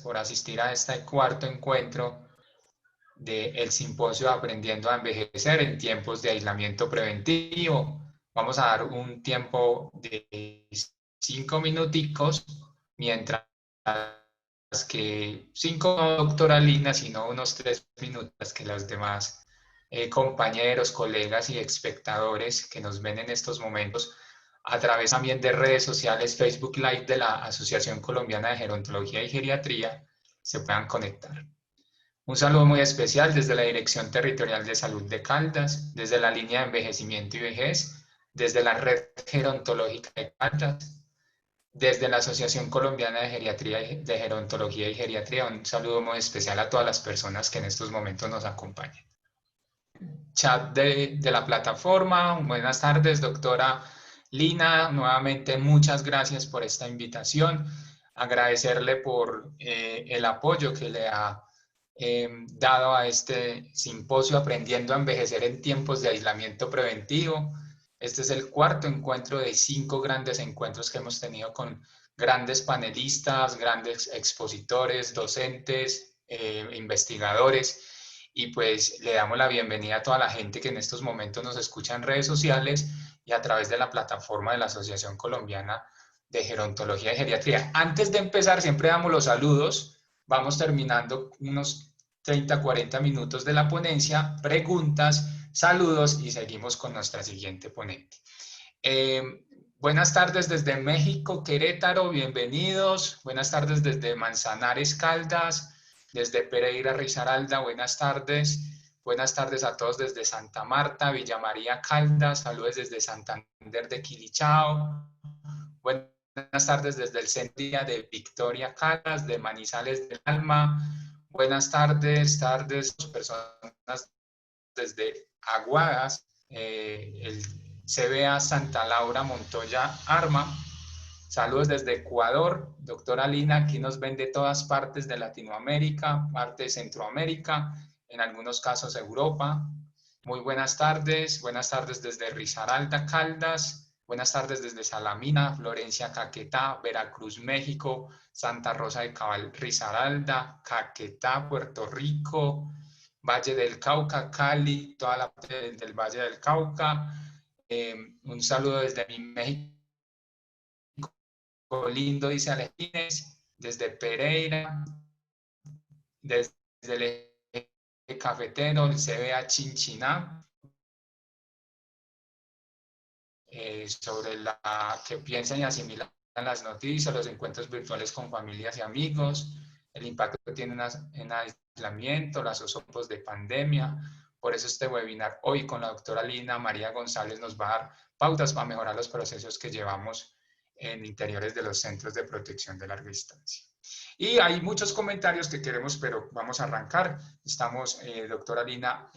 por asistir a este cuarto encuentro del simposio Aprendiendo a Envejecer en tiempos de aislamiento preventivo. Vamos a dar un tiempo de 5 minuticos, mientras que 5 no, doctora Lina, sino unos 3 minutos que los demás compañeros, colegas y espectadores que nos ven en estos momentos a través también de redes sociales, Facebook Live de la Asociación Colombiana de Gerontología y Geriatría, se puedan conectar. Un saludo muy especial desde la Dirección Territorial de Salud de Caldas, desde la línea de envejecimiento y vejez, desde la Red Gerontológica de Caldas, desde la Asociación Colombiana de Geriatría, de Gerontología y Geriatría. Un saludo muy especial a todas las personas que en estos momentos nos acompañan. Chat de la plataforma. Buenas tardes, doctora Lina. Nuevamente, muchas gracias por esta invitación. Agradecerle por el apoyo que le ha dado a este simposio Aprendiendo a Envejecer en tiempos de aislamiento preventivo. Este es el cuarto encuentro de 5 grandes encuentros que hemos tenido con grandes panelistas, grandes expositores, docentes, investigadores. Y pues le damos la bienvenida a toda la gente que en estos momentos nos escucha en redes sociales y a través de la plataforma de la Asociación Colombiana de Gerontología y Geriatría. Antes de empezar, siempre damos los saludos. Vamos terminando unos 30, 40 minutos de la ponencia, preguntas, saludos y seguimos con nuestra siguiente ponente. Buenas tardes desde México, Querétaro, bienvenidos. Buenas tardes desde Manzanares, Caldas. Desde Pereira, Risaralda, buenas tardes. Buenas tardes a todos desde Santa Marta, Villa María, Caldas. Saludos desde Santander de Quilichao. Buenas tardes desde el centro de Victoria, Caldas, de Manizales del Alma. Buenas tardes, personas desde Aguadas, el CBA Santa Laura Montoya Arma. Saludos desde Ecuador, doctora Lina, aquí nos ven de todas partes de Latinoamérica, parte de Centroamérica, en algunos casos Europa. Muy buenas tardes desde Risaralda, Caldas, buenas tardes desde Salamina, Florencia, Caquetá, Veracruz, México, Santa Rosa de Cabal, Risaralda, Caquetá, Puerto Rico, Valle del Cauca, Cali, toda la parte del Valle del Cauca. Un saludo desde México lindo, dice Alejines, desde Pereira, desde el eje cafetero, el CBA Chinchiná, sobre la que piensan y asimilan las noticias, los encuentros virtuales con familias y amigos, el impacto que tienen en aislamiento, las osopos de pandemia. Por eso este webinar hoy con la doctora Lina María González nos va a dar pautas para mejorar los procesos que llevamos en interiores de los centros de protección de larga distancia. Y hay muchos comentarios que queremos, pero vamos a arrancar. Estamos, doctora Lina,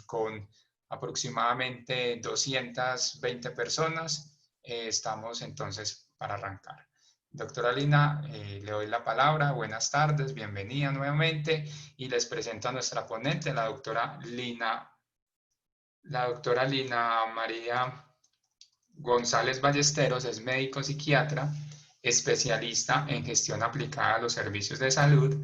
con aproximadamente 220 personas. Estamos entonces para arrancar. Doctora Lina, le doy la palabra. Buenas tardes, bienvenida nuevamente. Y les presento a nuestra ponente, la doctora Lina María González Ballesteros. Es médico psiquiatra, especialista en gestión aplicada a los servicios de salud,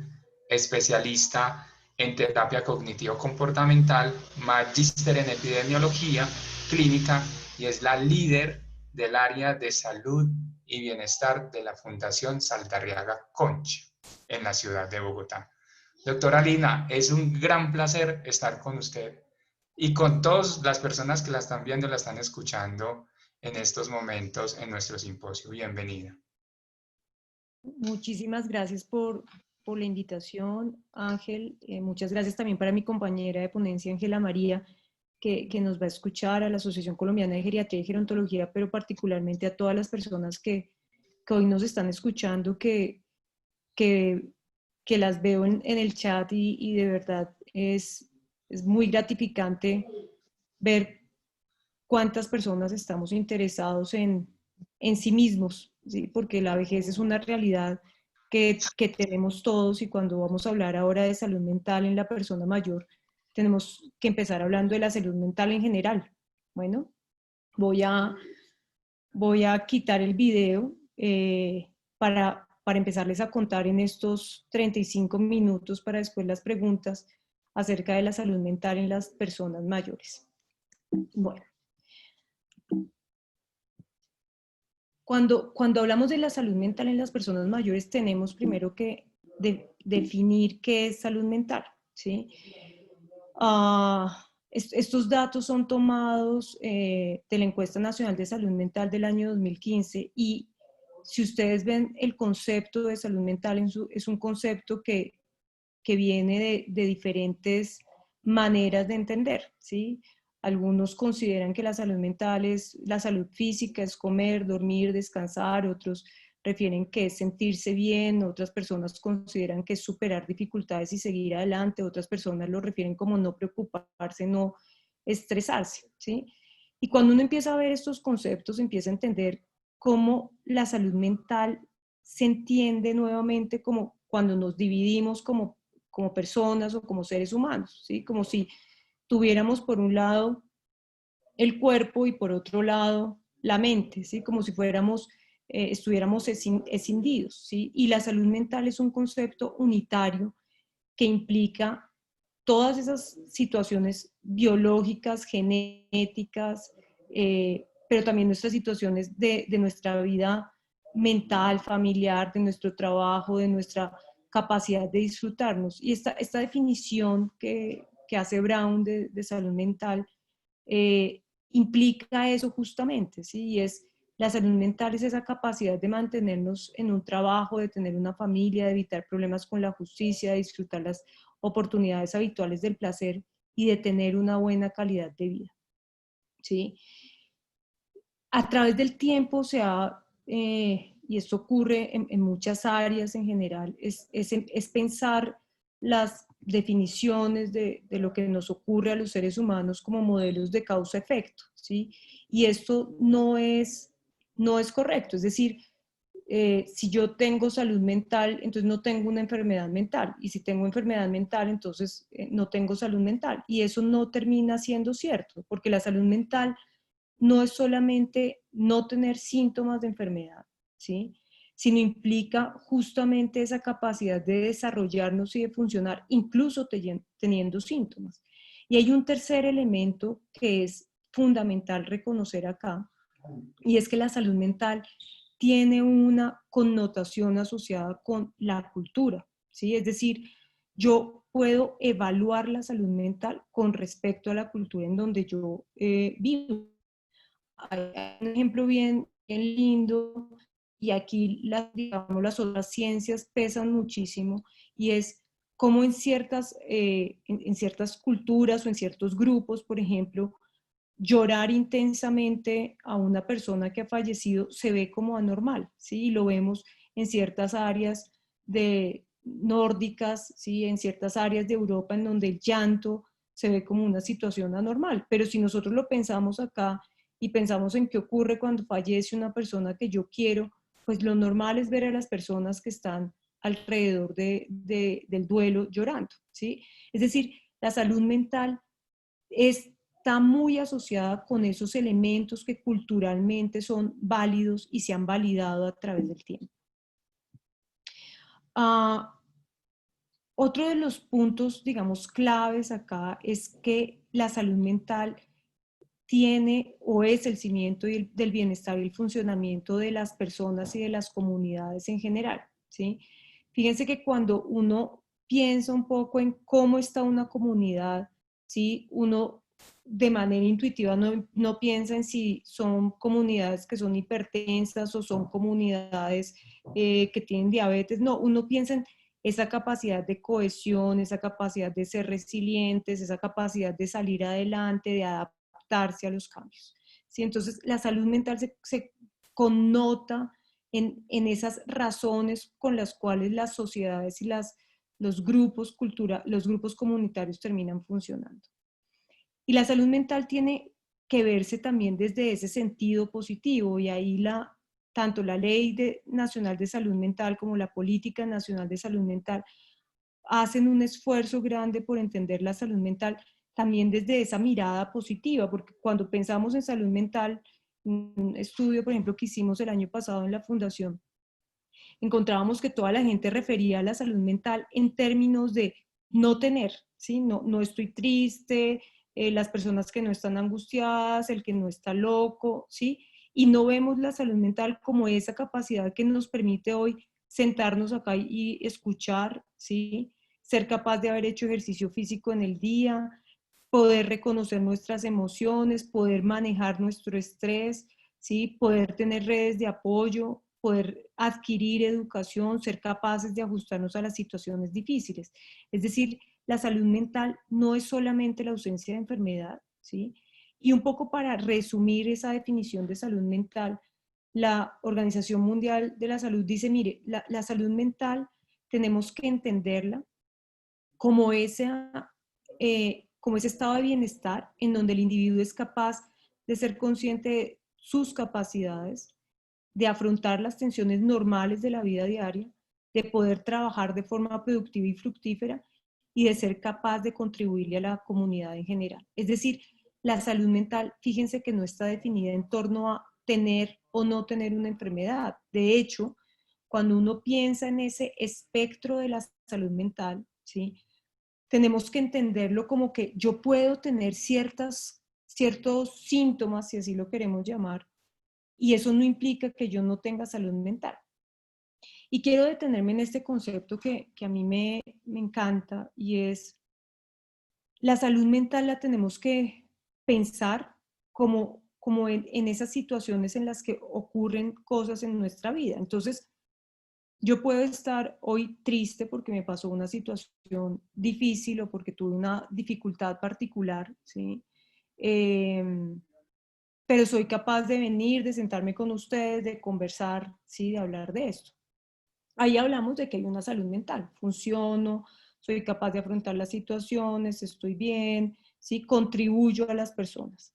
especialista en terapia cognitivo-comportamental, magíster en epidemiología clínica y es la líder del área de salud y bienestar de la Fundación Saldarriaga Concha en la ciudad de Bogotá. Doctora Lina, es un gran placer estar con usted y con todas las personas que la están viendo, la están escuchando en estos momentos en nuestro simposio. Bienvenida. Muchísimas gracias por la invitación, Ángel. Muchas gracias también para mi compañera de ponencia, Ángela María, que nos va a escuchar, a la Asociación Colombiana de Geriatría y Gerontología, pero particularmente a todas las personas que hoy nos están escuchando, que las veo en el chat y de verdad es muy gratificante ver cuántas personas estamos interesados en sí mismos, ¿sí? Porque la vejez es una realidad que tenemos todos y cuando vamos a hablar ahora de salud mental en la persona mayor, tenemos que empezar hablando de la salud mental en general. Bueno, voy a quitar el video para para empezarles a contar en estos 35 minutos para después las preguntas acerca de la salud mental en las personas mayores. Bueno, cuando hablamos de la salud mental en las personas mayores, tenemos primero que definir qué es salud mental, ¿sí? Estos datos son tomados de la Encuesta Nacional de Salud Mental del año 2015 y si ustedes ven el concepto de salud mental es un concepto que viene de diferentes maneras de entender, ¿sí? Algunos consideran que la salud mental es la salud física, es comer, dormir, descansar, otros refieren que es sentirse bien, otras personas consideran que es superar dificultades y seguir adelante, otras personas lo refieren como no preocuparse, no estresarse, ¿sí? Y cuando uno empieza a ver estos conceptos, empieza a entender cómo la salud mental se entiende nuevamente como cuando nos dividimos como personas o como seres humanos, ¿sí? Como si tuviéramos por un lado el cuerpo y por otro lado la mente, ¿sí? Como si fuéramos, estuviéramos escindidos, ¿sí? Y la salud mental es un concepto unitario que implica todas esas situaciones biológicas, genéticas, pero también nuestras situaciones de nuestra vida mental, familiar, de nuestro trabajo, de nuestra capacidad de disfrutarnos. Y esta definición que hace Brown de salud mental implica eso justamente, ¿sí? Y es, la salud mental es esa capacidad de mantenernos en un trabajo, de tener una familia, de evitar problemas con la justicia, de disfrutar las oportunidades habituales del placer y de tener una buena calidad de vida, ¿sí? A través del tiempo se ha, y esto ocurre en muchas áreas en general, es pensar las definiciones de lo que nos ocurre a los seres humanos como modelos de causa-efecto, ¿sí? Y esto no es correcto, es decir, si yo tengo salud mental, entonces no tengo una enfermedad mental, y si tengo enfermedad mental, entonces no tengo salud mental, y eso no termina siendo cierto, porque la salud mental no es solamente no tener síntomas de enfermedad, ¿sí? Sino implica justamente esa capacidad de desarrollarnos y de funcionar incluso teniendo síntomas. Y hay un tercer elemento que es fundamental reconocer acá, y es que la salud mental tiene una connotación asociada con la cultura, ¿sí? Es decir, yo puedo evaluar la salud mental con respecto a la cultura en donde yo vivo. Hay un ejemplo bien lindo y aquí digamos, las otras ciencias pesan muchísimo y es como en ciertas culturas o en ciertos grupos, por ejemplo, llorar intensamente a una persona que ha fallecido se ve como anormal, ¿sí? Y lo vemos en ciertas áreas de nórdicas, ¿sí? En ciertas áreas de Europa en donde el llanto se ve como una situación anormal. Pero si nosotros lo pensamos acá y pensamos en qué ocurre cuando fallece una persona que yo quiero, pues lo normal es ver a las personas que están alrededor del duelo llorando, ¿sí? Es decir, la salud mental está muy asociada con esos elementos que culturalmente son válidos y se han validado a través del tiempo. Otro de los puntos, digamos, claves acá es que la salud mental tiene o es el cimiento del bienestar y el funcionamiento de las personas y de las comunidades en general, ¿sí? Fíjense que cuando uno piensa un poco en cómo está una comunidad, ¿sí? Uno de manera intuitiva no piensa en si son comunidades que son hipertensas o son comunidades que tienen diabetes, no, uno piensa en esa capacidad de cohesión, esa capacidad de ser resilientes, esa capacidad de salir adelante, de adaptarse a los cambios, ¿sí? Entonces, la salud mental se connota en esas razones con las cuales las sociedades y los grupos los grupos comunitarios terminan funcionando. Y la salud mental tiene que verse también desde ese sentido positivo y ahí tanto la Ley Nacional de Salud Mental como la Política Nacional de Salud Mental hacen un esfuerzo grande por entender la salud mental también desde esa mirada positiva, porque cuando pensamos en salud mental, un estudio, por ejemplo, que hicimos el año pasado en la Fundación, encontrábamos que toda la gente refería a la salud mental en términos de no tener, ¿sí? No estoy triste, las personas que no están angustiadas, el que no está loco, ¿sí? Y no vemos la salud mental como esa capacidad que nos permite hoy sentarnos acá y escuchar, ¿sí? Ser capaz de haber hecho ejercicio físico en el día, poder reconocer nuestras emociones, poder manejar nuestro estrés, ¿sí? Poder tener redes de apoyo, poder adquirir educación, ser capaces de ajustarnos a las situaciones difíciles. Es decir, la salud mental no es solamente la ausencia de enfermedad, ¿sí? Y un poco para resumir esa definición de salud mental, la Organización Mundial de la Salud dice, mire, la salud mental tenemos que entenderla como como ese estado de bienestar en donde el individuo es capaz de ser consciente de sus capacidades, de afrontar las tensiones normales de la vida diaria, de poder trabajar de forma productiva y fructífera y de ser capaz de contribuirle a la comunidad en general. Es decir, la salud mental, fíjense que no está definida en torno a tener o no tener una enfermedad. De hecho, cuando uno piensa en ese espectro de la salud mental, ¿sí? Tenemos que entenderlo como que yo puedo tener ciertos síntomas, si así lo queremos llamar, y eso no implica que yo no tenga salud mental. Y quiero detenerme en este concepto que a mí me encanta y es la salud mental la tenemos que pensar como en esas situaciones en las que ocurren cosas en nuestra vida. Entonces, yo puedo estar hoy triste porque me pasó una situación difícil o porque tuve una dificultad particular, ¿sí? Pero soy capaz de venir, de sentarme con ustedes, de conversar, ¿sí? De hablar de esto. Ahí hablamos de que hay una salud mental, funciono, soy capaz de afrontar las situaciones, estoy bien, ¿sí? Contribuyo a las personas.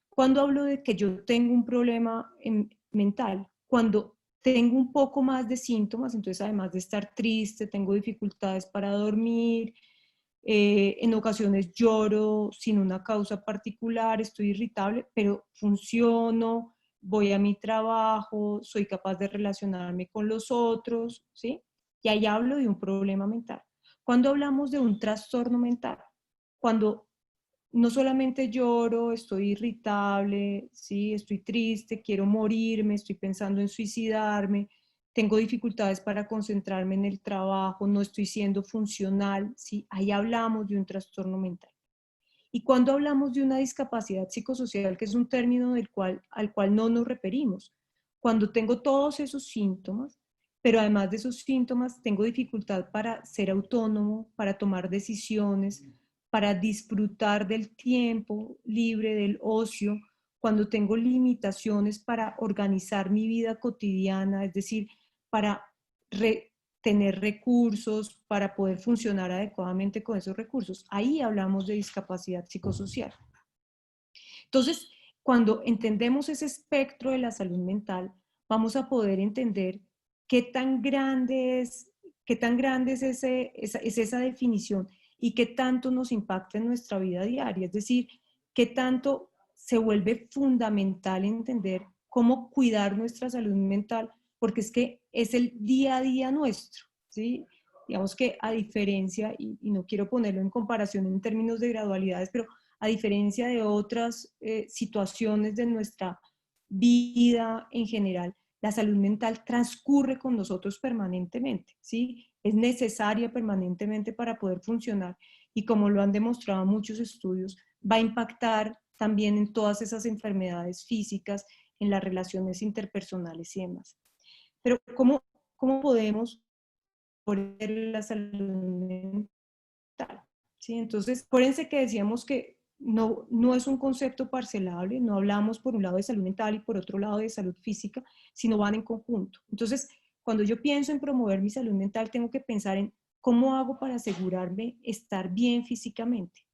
Cuando hablo de que yo tengo un problema mental, cuando tengo un poco más de síntomas, entonces además de estar triste, tengo dificultades para dormir, en ocasiones lloro sin una causa particular, estoy irritable, pero funciono, voy a mi trabajo, soy capaz de relacionarme con los otros, ¿sí? Y ahí hablo de un problema mental. Cuando hablamos de un trastorno mental, cuando no solamente lloro, estoy irritable, ¿sí? Estoy triste, quiero morirme, estoy pensando en suicidarme, tengo dificultades para concentrarme en el trabajo, no estoy siendo funcional, ¿sí? Ahí hablamos de un trastorno mental. Y cuando hablamos de una discapacidad psicosocial, que es un término al cual no nos referimos, cuando tengo todos esos síntomas, pero además de esos síntomas tengo dificultad para ser autónomo, para tomar decisiones, para disfrutar del tiempo libre, del ocio, cuando tengo limitaciones para organizar mi vida cotidiana, es decir, para tener recursos, para poder funcionar adecuadamente con esos recursos. Ahí hablamos de discapacidad psicosocial. Entonces, cuando entendemos ese espectro de la salud mental, vamos a poder entender qué tan grande es esa definición y qué tanto nos impacta en nuestra vida diaria. Es decir, qué tanto se vuelve fundamental entender cómo cuidar nuestra salud mental, porque es que es el día a día nuestro, ¿sí? Digamos que a diferencia, y no quiero ponerlo en comparación en términos de gradualidades, pero a diferencia de otras situaciones de nuestra vida en general, la salud mental transcurre con nosotros permanentemente, ¿sí? Es necesaria permanentemente para poder funcionar y como lo han demostrado muchos estudios, va a impactar también en todas esas enfermedades físicas, en las relaciones interpersonales y demás. Pero ¿cómo podemos poner la salud mental? ¿Sí? Entonces, acuérdense que decíamos que no es un concepto parcelable, no hablamos por un lado de salud mental y por otro lado de salud física, sino van en conjunto. Entonces, cuando yo pienso en promover mi salud mental, tengo que pensar en cómo hago para asegurarme estar bien físicamente,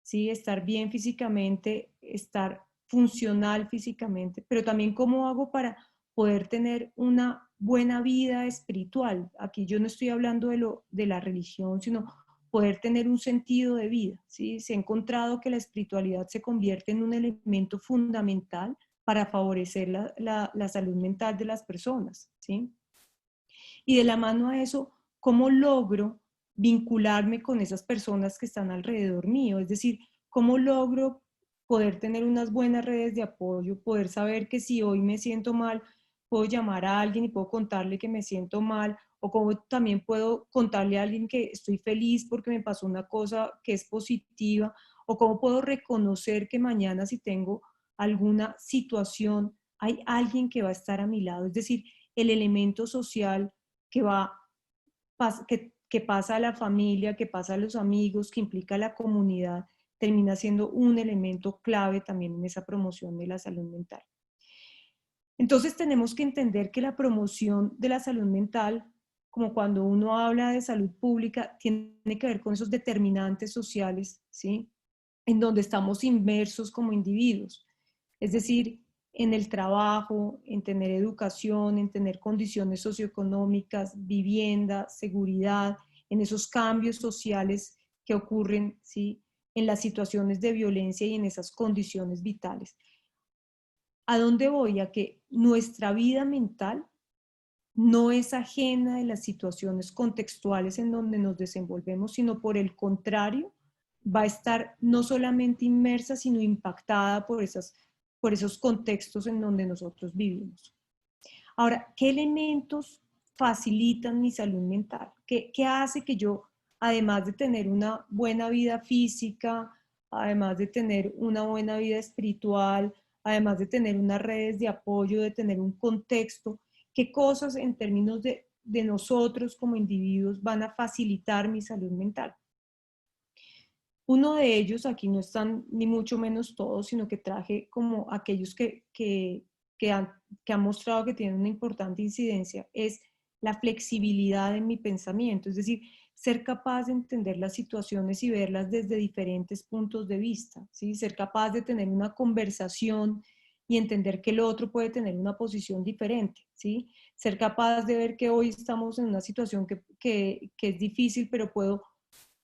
¿sí? Estar bien físicamente, estar funcional físicamente, pero también cómo hago para poder tener una buena vida espiritual. Aquí yo no estoy hablando de la religión, sino poder tener un sentido de vida, ¿sí? Se ha encontrado que la espiritualidad se convierte en un elemento fundamental para favorecer la salud mental de las personas, ¿sí? Y de la mano a eso, ¿cómo logro vincularme con esas personas que están alrededor mío? Es decir, ¿cómo logro poder tener unas buenas redes de apoyo, poder saber que si hoy me siento mal, puedo llamar a alguien y puedo contarle que me siento mal, o como también puedo contarle a alguien que estoy feliz porque me pasó una cosa que es positiva, o cómo puedo reconocer que mañana si tengo alguna situación, hay alguien que va a estar a mi lado. Es decir, el elemento social que va, que pasa a la familia, que pasa a los amigos, que implica a la comunidad, termina siendo un elemento clave también en esa promoción de la salud mental. Entonces tenemos que entender que la promoción de la salud mental, como cuando uno habla de salud pública, tiene que ver con esos determinantes sociales, ¿sí? En donde estamos inmersos como individuos. Es decir, en el trabajo, en tener educación, en tener condiciones socioeconómicas, vivienda, seguridad, en esos cambios sociales que ocurren, ¿sí? En las situaciones de violencia y en esas condiciones vitales. ¿A dónde voy? A que nuestra vida mental no es ajena de las situaciones contextuales en donde nos desenvolvemos, sino por el contrario, va a estar no solamente inmersa, sino impactada por esos contextos en donde nosotros vivimos. Ahora, ¿qué elementos facilitan mi salud mental? ¿Qué hace que yo, además de tener una buena vida física, además de tener una buena vida espiritual, además de tener unas redes de apoyo, de tener un contexto, qué cosas en términos de nosotros como individuos van a facilitar mi salud mental? Uno de ellos, aquí no están ni mucho menos todos, sino que traje como aquellos que han mostrado que tienen una importante incidencia, es la flexibilidad en mi pensamiento, es decir, ser capaz de entender las situaciones y verlas desde diferentes puntos de vista, ¿sí? Ser capaz de tener una conversación y entender que el otro puede tener una posición diferente, ¿sí? Ser capaz de ver que hoy estamos en una situación que es difícil, pero puedo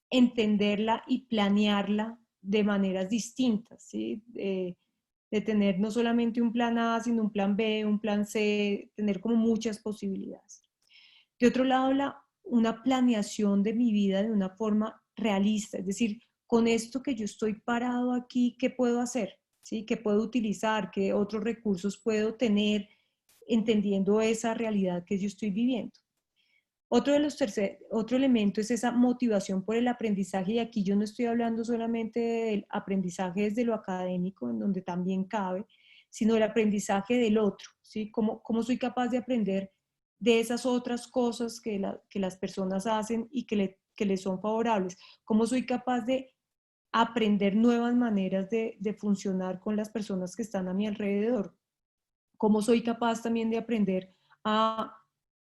entenderla y planearla de maneras distintas, ¿sí? De tener no solamente un plan A, sino un plan B, un plan C, tener como muchas posibilidades. De otro lado, una planeación de mi vida de una forma realista, es decir, con esto que yo estoy parado aquí, ¿qué puedo hacer? ¿Sí? ¿Qué puedo utilizar? ¿Qué otros recursos puedo tener entendiendo esa realidad que yo estoy viviendo? Otro elemento es esa motivación por el aprendizaje, y aquí yo no estoy hablando solamente del aprendizaje desde lo académico, en donde también cabe, sino el aprendizaje del otro, ¿sí? ¿Cómo soy capaz de aprender de esas otras cosas que las personas hacen y que les son favorables? ¿Cómo soy capaz de aprender nuevas maneras de funcionar con las personas que están a mi alrededor? ¿Cómo soy capaz también de aprender a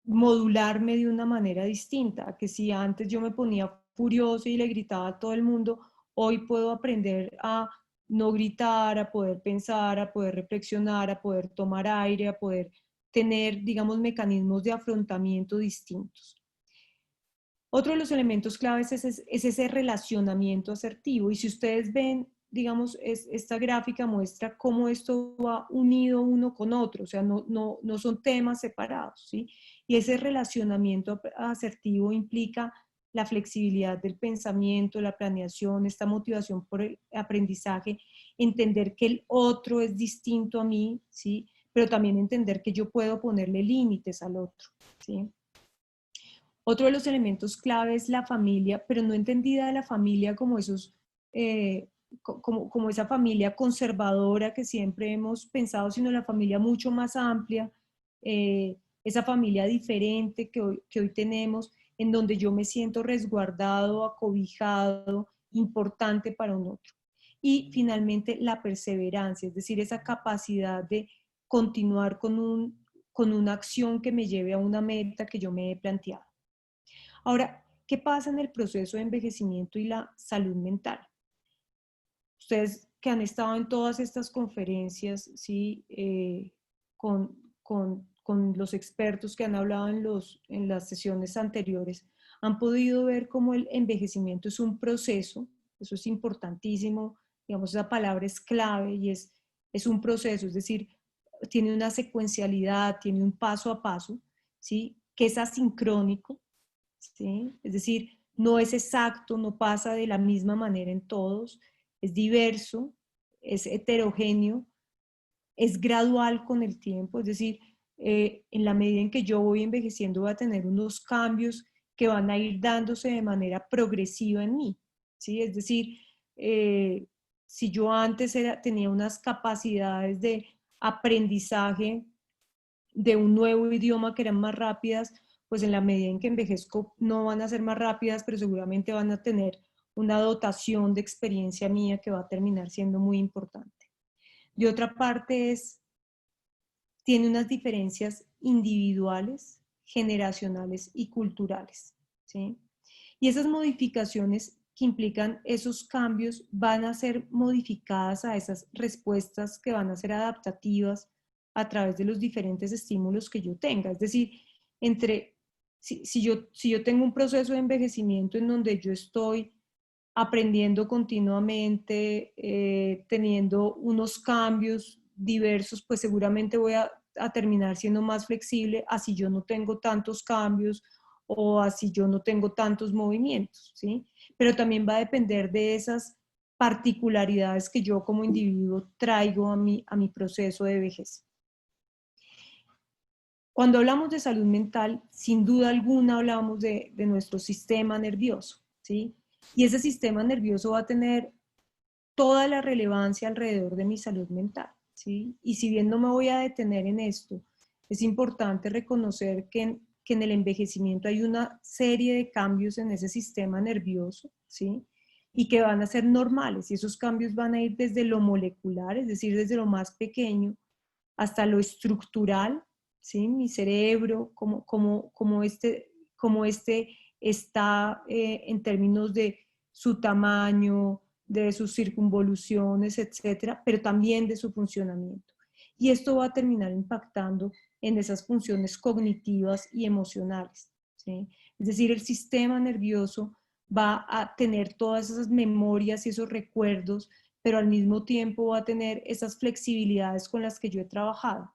modularme de una manera distinta? Que si antes yo me ponía furioso y le gritaba a todo el mundo, hoy puedo aprender a no gritar, a poder pensar, a poder reflexionar, a poder tomar aire, a poder tener, digamos, mecanismos de afrontamiento distintos. Otro de los elementos claves es ese relacionamiento asertivo. Y si ustedes ven, digamos, esta gráfica muestra cómo esto va unido uno con otro, o sea, no son temas separados, ¿sí? Y ese relacionamiento asertivo implica la flexibilidad del pensamiento, la planeación, esta motivación por el aprendizaje, entender que el otro es distinto a mí, ¿sí? Pero también entender que yo puedo ponerle límites al otro, ¿sí? Otro de los elementos clave es la familia, pero no entendida de la familia como como esa familia conservadora que siempre hemos pensado, sino la familia mucho más amplia, esa familia diferente que hoy tenemos, en donde yo me siento resguardado, acobijado, importante para un otro. Y finalmente la perseverancia, es decir, esa capacidad de continuar con una acción que me lleve a una meta que yo me he planteado. Ahora, ¿qué pasa en el proceso de envejecimiento y la salud mental? Ustedes que han estado en todas estas conferencias, ¿sí? Con los expertos que han hablado en las sesiones anteriores, han podido ver cómo el envejecimiento es un proceso. Eso es importantísimo, digamos, esa palabra es clave y es un proceso, es decir, tiene una secuencialidad, tiene un paso a paso, ¿sí? que es asincrónico, ¿sí? Es decir, no es exacto, no pasa de la misma manera en todos, es diverso, es heterogéneo, es gradual con el tiempo, es decir, en la medida en que yo voy envejeciendo voy a tener unos cambios que van a ir dándose de manera progresiva en mí, ¿sí? Es decir, si yo antes tenía unas capacidades de aprendizaje de un nuevo idioma que eran más rápidas, pues en la medida en que envejezco no van a ser más rápidas, pero seguramente van a tener una dotación de experiencia mía que va a terminar siendo muy importante. De otra parte tiene unas diferencias individuales, generacionales y culturales, ¿sí? Y esas modificaciones que implican esos cambios van a ser modificadas a esas respuestas que van a ser adaptativas a través de los diferentes estímulos que yo tenga. Es decir, si yo tengo un proceso de envejecimiento en donde yo estoy aprendiendo continuamente, teniendo unos cambios diversos, pues seguramente voy a terminar siendo más flexible, así yo no tengo tantos cambios o así yo no tengo tantos movimientos, ¿sí? Pero también va a depender de esas particularidades que yo como individuo traigo a mi proceso de vejez. Cuando hablamos de salud mental, sin duda alguna hablamos de nuestro sistema nervioso, ¿sí? Y ese sistema nervioso va a tener toda la relevancia alrededor de mi salud mental, ¿sí? Y si bien no me voy a detener en esto, es importante reconocer que en el envejecimiento hay una serie de cambios en ese sistema nervioso, ¿sí? Y que van a ser normales, y esos cambios van a ir desde lo molecular, es decir, desde lo más pequeño, hasta lo estructural, ¿sí? Mi cerebro, como este está en términos de su tamaño, de sus circunvoluciones, etcétera, pero también de su funcionamiento. Y esto va a terminar impactando en esas funciones cognitivas y emocionales, ¿sí? Es decir, el sistema nervioso va a tener todas esas memorias y esos recuerdos, pero al mismo tiempo va a tener esas flexibilidades con las que yo he trabajado.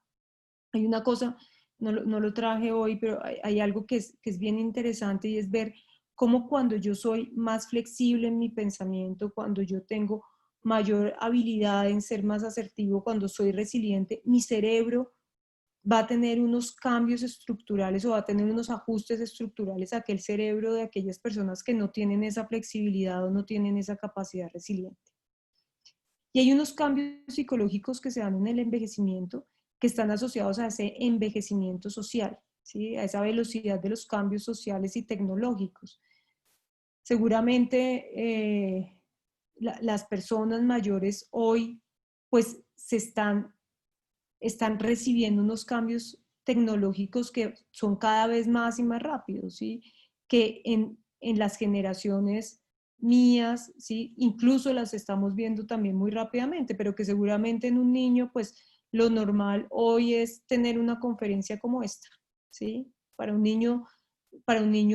Hay una cosa, no lo traje hoy, pero hay algo que es bien interesante y es ver cómo cuando yo soy más flexible en mi pensamiento, cuando yo tengo mayor habilidad en ser más asertivo, cuando soy resiliente, mi cerebro va a tener unos cambios estructurales o va a tener unos ajustes estructurales a aquel cerebro de aquellas personas que no tienen esa flexibilidad o no tienen esa capacidad resiliente. Y hay unos cambios psicológicos que se dan en el envejecimiento que están asociados a ese envejecimiento social, ¿sí? A esa velocidad de los cambios sociales y tecnológicos. Seguramente las personas mayores hoy pues están recibiendo unos cambios tecnológicos que son cada vez más y más rápidos, ¿sí? Que en las generaciones mías, ¿sí? Incluso las estamos viendo también muy rápidamente, pero que seguramente en un niño, pues lo normal hoy es tener una conferencia como esta, ¿sí? Para un niño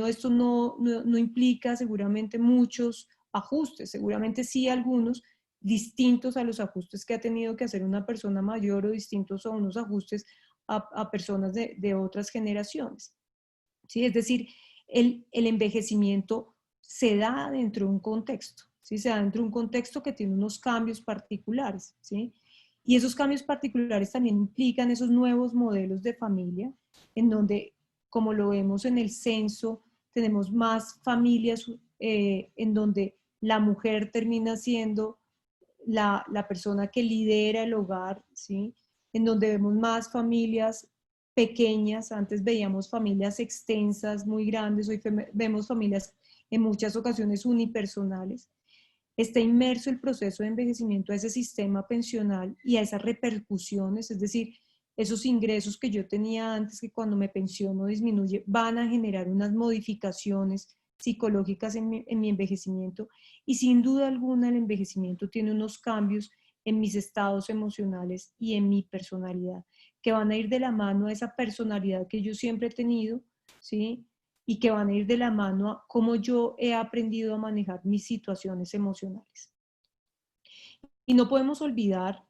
esto no implica seguramente muchos ajustes, seguramente sí algunos, distintos a los ajustes que ha tenido que hacer una persona mayor o distintos a unos ajustes a personas de otras generaciones. ¿Sí? Es decir, el envejecimiento se da dentro de un contexto, ¿sí? Se da dentro de un contexto que tiene unos cambios particulares, ¿sí? Y esos cambios particulares también implican esos nuevos modelos de familia, en donde, como lo vemos en el censo, tenemos más familias en donde la mujer termina siendo la persona que lidera el hogar, ¿sí? En donde vemos más familias pequeñas, antes veíamos familias extensas, muy grandes, hoy vemos familias en muchas ocasiones unipersonales. Está inmerso el proceso de envejecimiento a ese sistema pensional y a esas repercusiones, es decir, esos ingresos que yo tenía antes, que cuando me pensiono disminuye, van a generar unas modificaciones psicológicas en mi envejecimiento y sin duda alguna el envejecimiento tiene unos cambios en mis estados emocionales y en mi personalidad, que van a ir de la mano a esa personalidad que yo siempre he tenido, ¿sí? Y que van a ir de la mano a cómo yo he aprendido a manejar mis situaciones emocionales. Y no podemos olvidar,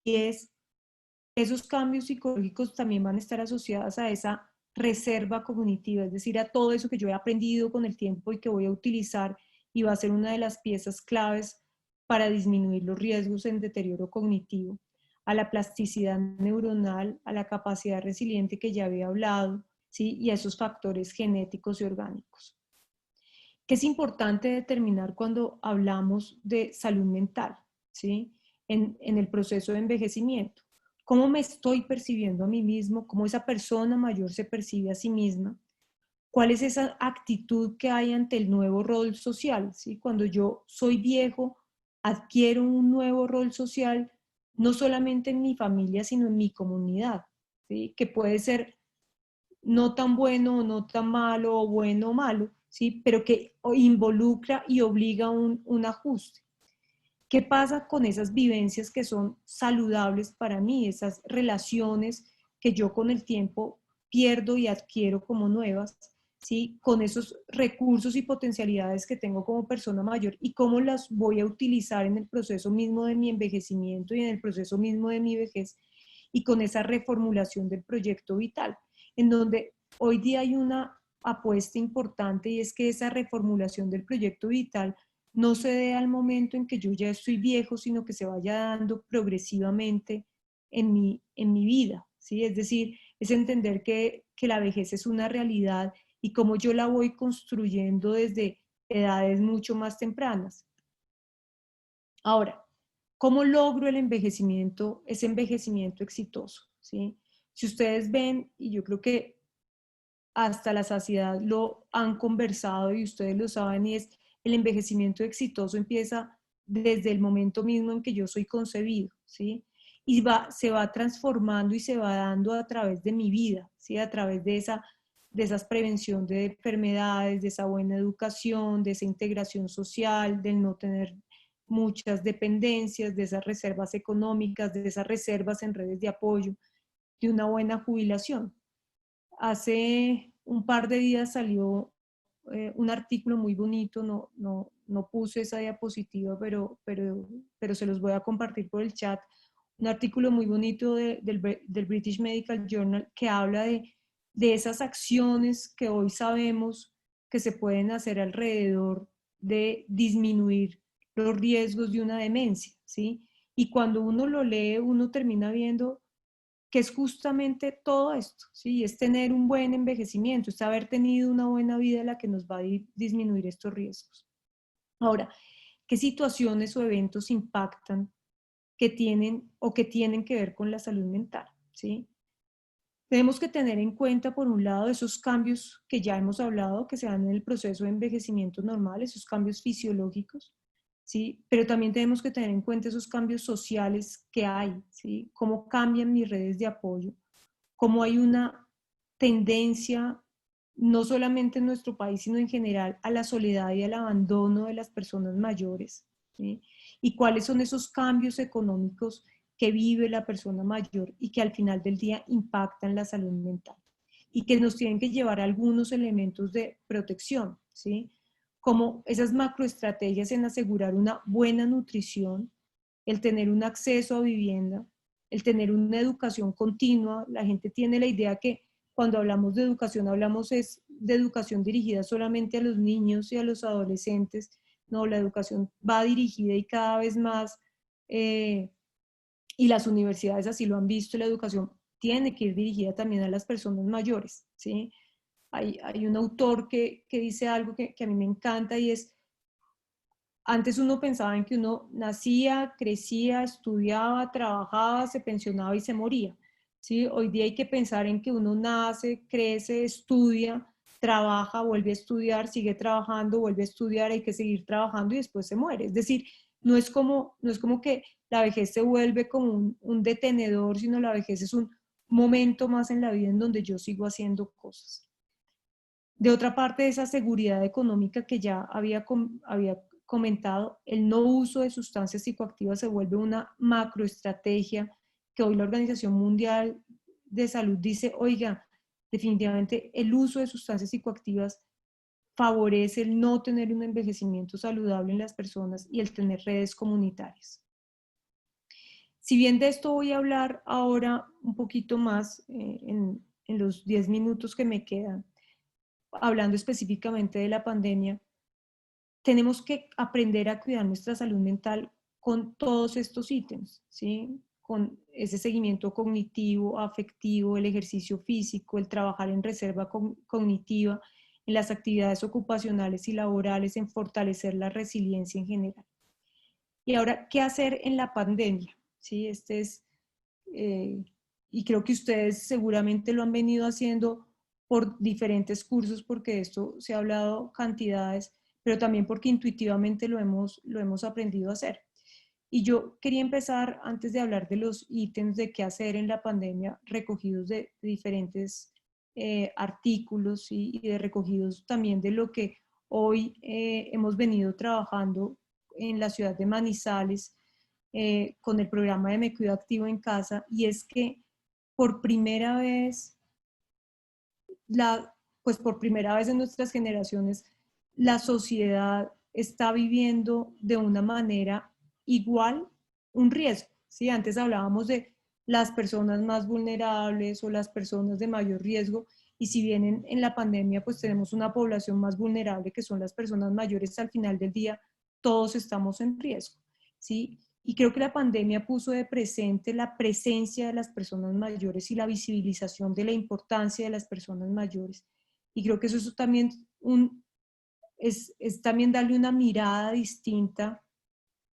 y es esos cambios psicológicos también van a estar asociados a esa reserva cognitiva, es decir, a todo eso que yo he aprendido con el tiempo y que voy a utilizar y va a ser una de las piezas claves para disminuir los riesgos en deterioro cognitivo, a la plasticidad neuronal, a la capacidad resiliente que ya había hablado, ¿sí? Y a esos factores genéticos y orgánicos. ¿Qué es importante determinar cuando hablamos de salud mental, ¿sí? En el proceso de envejecimiento? ¿Cómo me estoy percibiendo a mí mismo? ¿Cómo esa persona mayor se percibe a sí misma? ¿Cuál es esa actitud que hay ante el nuevo rol social? ¿Sí? Cuando yo soy viejo, adquiero un nuevo rol social, no solamente en mi familia, sino en mi comunidad, ¿sí? Que puede ser no tan bueno o no tan malo, o bueno o malo, ¿sí? Pero que involucra y obliga un ajuste. ¿Qué pasa con esas vivencias que son saludables para mí, esas relaciones que yo con el tiempo pierdo y adquiero como nuevas, ¿sí? Con esos recursos y potencialidades que tengo como persona mayor y cómo las voy a utilizar en el proceso mismo de mi envejecimiento y en el proceso mismo de mi vejez y con esa reformulación del proyecto vital, en donde hoy día hay una apuesta importante y es que esa reformulación del proyecto vital no se dé al momento en que yo ya estoy viejo, sino que se vaya dando progresivamente en mi vida, ¿sí? Es decir, es entender que la vejez es una realidad y cómo yo la voy construyendo desde edades mucho más tempranas. Ahora, ¿cómo logro el envejecimiento, ese envejecimiento exitoso? ¿Sí? Si ustedes ven, y yo creo que hasta la saciedad lo han conversado y ustedes lo saben, y es el envejecimiento exitoso empieza desde el momento mismo en que yo soy concebido, ¿sí? Y se va transformando y se va dando a través de mi vida, ¿sí? A través de esas prevención de enfermedades, de esa buena educación, de esa integración social, del no tener muchas dependencias, de esas reservas económicas, de esas reservas en redes de apoyo, de una buena jubilación. Hace un par de días salió un artículo muy bonito, no puse esa diapositiva, pero se los voy a compartir por el chat. Un artículo muy bonito del British Medical Journal que habla de esas acciones que hoy sabemos que se pueden hacer alrededor de disminuir los riesgos de una demencia, ¿sí? Y cuando uno lo lee, uno termina viendo que es justamente todo esto, ¿sí? Es tener un buen envejecimiento, es haber tenido una buena vida la que nos va a disminuir estos riesgos. Ahora, ¿qué situaciones o eventos impactan que tienen que ver con la salud mental, ¿sí? Tenemos que tener en cuenta, por un lado, esos cambios que ya hemos hablado, que se dan en el proceso de envejecimiento normal, esos cambios fisiológicos, ¿sí? Pero también tenemos que tener en cuenta esos cambios sociales que hay, ¿sí? Cómo cambian mis redes de apoyo, cómo hay una tendencia, no solamente en nuestro país, sino en general, a la soledad y al abandono de las personas mayores, ¿sí? Y cuáles son esos cambios económicos que vive la persona mayor y que al final del día impactan la salud mental y que nos tienen que llevar a algunos elementos de protección, ¿sí? Como esas macroestrategias en asegurar una buena nutrición, el tener un acceso a vivienda, el tener una educación continua. La gente tiene la idea que cuando hablamos de educación hablamos es de educación dirigida solamente a los niños y a los adolescentes. No, la educación va dirigida y cada vez más, y las universidades así lo han visto, la educación tiene que ir dirigida también a las personas mayores, ¿sí? Hay un autor que dice algo que a mí me encanta y es, antes uno pensaba en que uno nacía, crecía, estudiaba, trabajaba, se pensionaba y se moría, ¿sí? Hoy día hay que pensar en que uno nace, crece, estudia, trabaja, vuelve a estudiar, sigue trabajando, vuelve a estudiar, hay que seguir trabajando y después se muere. Es decir, no es como que la vejez se vuelve como un detenedor, sino la vejez es un momento más en la vida en donde yo sigo haciendo cosas. De otra parte, esa seguridad económica que ya había comentado, el no uso de sustancias psicoactivas se vuelve una macroestrategia que hoy la Organización Mundial de Salud dice, oiga, definitivamente el uso de sustancias psicoactivas favorece el no tener un envejecimiento saludable en las personas y el tener redes comunitarias. Si bien de esto voy a hablar ahora un poquito más en los 10 minutos que me quedan, hablando específicamente de la pandemia, tenemos que aprender a cuidar nuestra salud mental con todos estos ítems, ¿sí? Con ese seguimiento cognitivo, afectivo, el ejercicio físico, el trabajar en reserva cognitiva, en las actividades ocupacionales y laborales, en fortalecer la resiliencia en general. Y ahora, ¿qué hacer en la pandemia? ¿Sí? Eh, y creo que ustedes seguramente lo han venido haciendo por diferentes cursos, porque de esto se ha hablado cantidades, pero también porque intuitivamente lo hemos aprendido a hacer. Y yo quería empezar, antes de hablar de los ítems de qué hacer en la pandemia, recogidos de diferentes artículos y de recogidos también de lo que hoy hemos venido trabajando en la ciudad de Manizales con el programa de Me Cuido Activo en Casa, y es que por primera vez, pues por primera vez en nuestras generaciones, la sociedad está viviendo de una manera igual un riesgo. ¿Sí? Antes hablábamos de las personas más vulnerables o las personas de mayor riesgo, y si bien en la pandemia pues tenemos una población más vulnerable que son las personas mayores, al final del día todos estamos en riesgo. ¿Sí? Y creo que la pandemia puso de presente la presencia de las personas mayores y la visibilización de la importancia de las personas mayores. Y creo que eso también es también darle una mirada distinta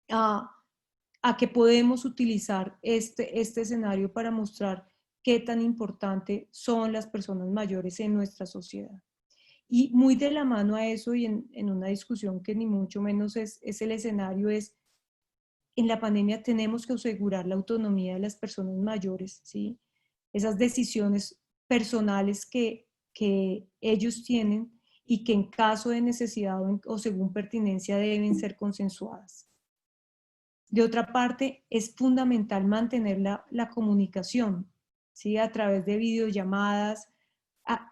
a, a que podemos utilizar este escenario para mostrar qué tan importante son las personas mayores en nuestra sociedad. Y muy de la mano a eso, y en una discusión que ni mucho menos es el escenario, es en la pandemia tenemos que asegurar la autonomía de las personas mayores, ¿sí? Esas decisiones personales que ellos tienen y que en caso de necesidad o según pertinencia deben ser consensuadas. De otra parte, es fundamental mantener la comunicación, ¿sí? A través de videollamadas,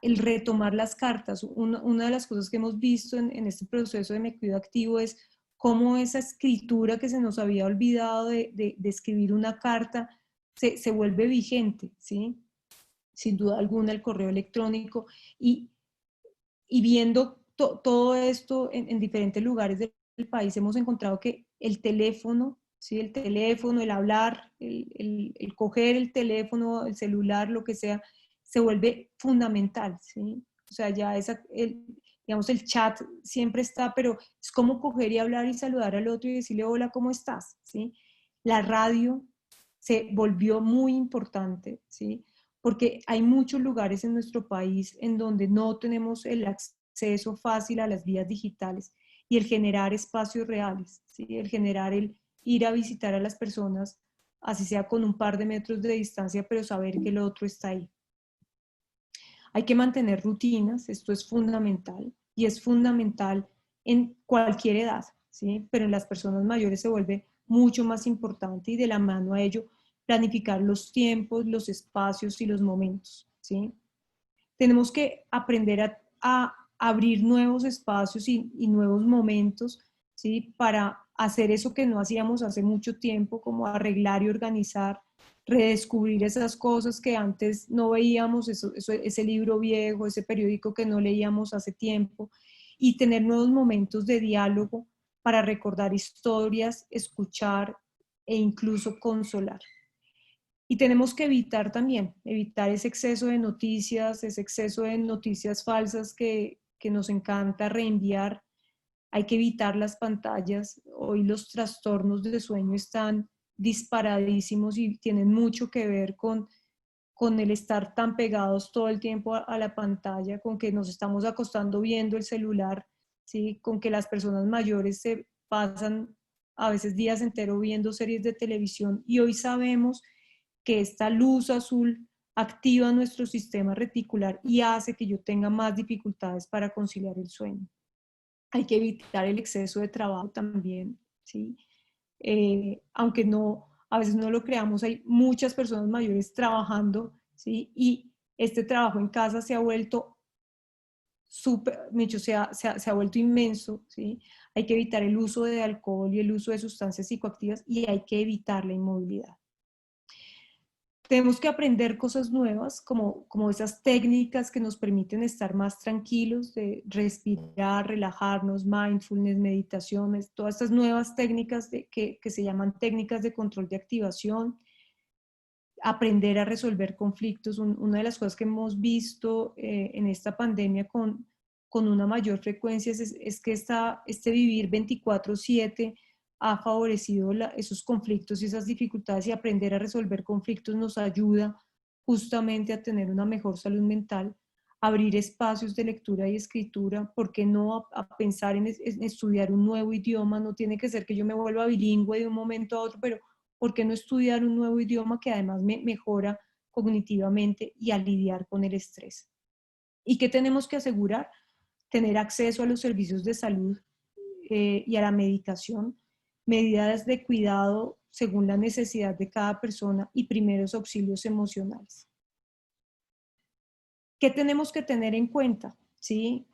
el retomar las cartas. Una de las cosas que hemos visto en este proceso de Me Cuido Activo es cómo esa escritura que se nos había olvidado de escribir una carta se vuelve vigente, ¿sí? Sin duda alguna el correo electrónico, y viendo todo esto en diferentes lugares del país, hemos encontrado que el teléfono, ¿sí? El teléfono, el hablar, el coger el teléfono, el celular, lo que sea, se vuelve fundamental, ¿sí? O sea, ya digamos, el chat siempre está, pero es como coger y hablar y saludar al otro y decirle, hola, ¿cómo estás? ¿Sí? La radio se volvió muy importante, ¿sí? Porque hay muchos lugares en nuestro país en donde no tenemos el acceso fácil a las vías digitales, y el generar espacios reales, ¿sí? El generar el ir a visitar a las personas, así sea con un par de metros de distancia, pero saber que el otro está ahí. Hay que mantener rutinas, esto es fundamental, y es fundamental en cualquier edad, ¿sí? Pero en las personas mayores se vuelve mucho más importante, y de la mano a ello planificar los tiempos, los espacios y los momentos, ¿sí? Tenemos que aprender a abrir nuevos espacios y nuevos momentos, ¿sí? Para hacer eso que no hacíamos hace mucho tiempo, como arreglar y organizar, redescubrir esas cosas que antes no veíamos, ese libro viejo, ese periódico que no leíamos hace tiempo, y tener nuevos momentos de diálogo para recordar historias, escuchar e incluso consolar. Y tenemos que evitar también, evitar ese exceso de noticias, ese exceso de noticias falsas que nos encanta reenviar. Hay que evitar las pantallas. Hoy los trastornos de sueño están disparadísimos y tienen mucho que ver con el estar tan pegados todo el tiempo a la pantalla, con que nos estamos acostando viendo el celular, ¿sí? Con que las personas mayores se pasan a veces días enteros viendo series de televisión, y hoy sabemos que esta luz azul activa nuestro sistema reticular y hace que yo tenga más dificultades para conciliar el sueño. Hay que evitar el exceso de trabajo también, ¿sí? Aunque no, a veces no lo creamos, hay muchas personas mayores trabajando, ¿sí? Y este trabajo en casa se ha vuelto se ha vuelto inmenso, ¿sí? Hay que evitar el uso de alcohol y el uso de sustancias psicoactivas, y hay que evitar la inmovilidad. tenemos que aprender cosas nuevas, como esas técnicas que nos permiten estar más tranquilos, de respirar, relajarnos, mindfulness, meditaciones, todas estas nuevas técnicas que se llaman técnicas de control de activación, aprender a resolver conflictos. Una de las cosas que hemos visto en esta pandemia con una mayor frecuencia es que este vivir 24/7 ha favorecido esos conflictos y esas dificultades, y aprender a resolver conflictos nos ayuda justamente a tener una mejor salud mental, abrir espacios de lectura y escritura. ¿Por qué no a pensar en estudiar un nuevo idioma? No tiene que ser que yo me vuelva bilingüe de un momento a otro, pero ¿por qué no estudiar un nuevo idioma que además me mejora cognitivamente y a lidiar con el estrés? ¿Y qué tenemos que asegurar? Tener acceso a los servicios de salud y a la medicación, medidas de cuidado según la necesidad de cada persona y primeros auxilios emocionales. ¿Qué tenemos que tener en cuenta? ¿Sí?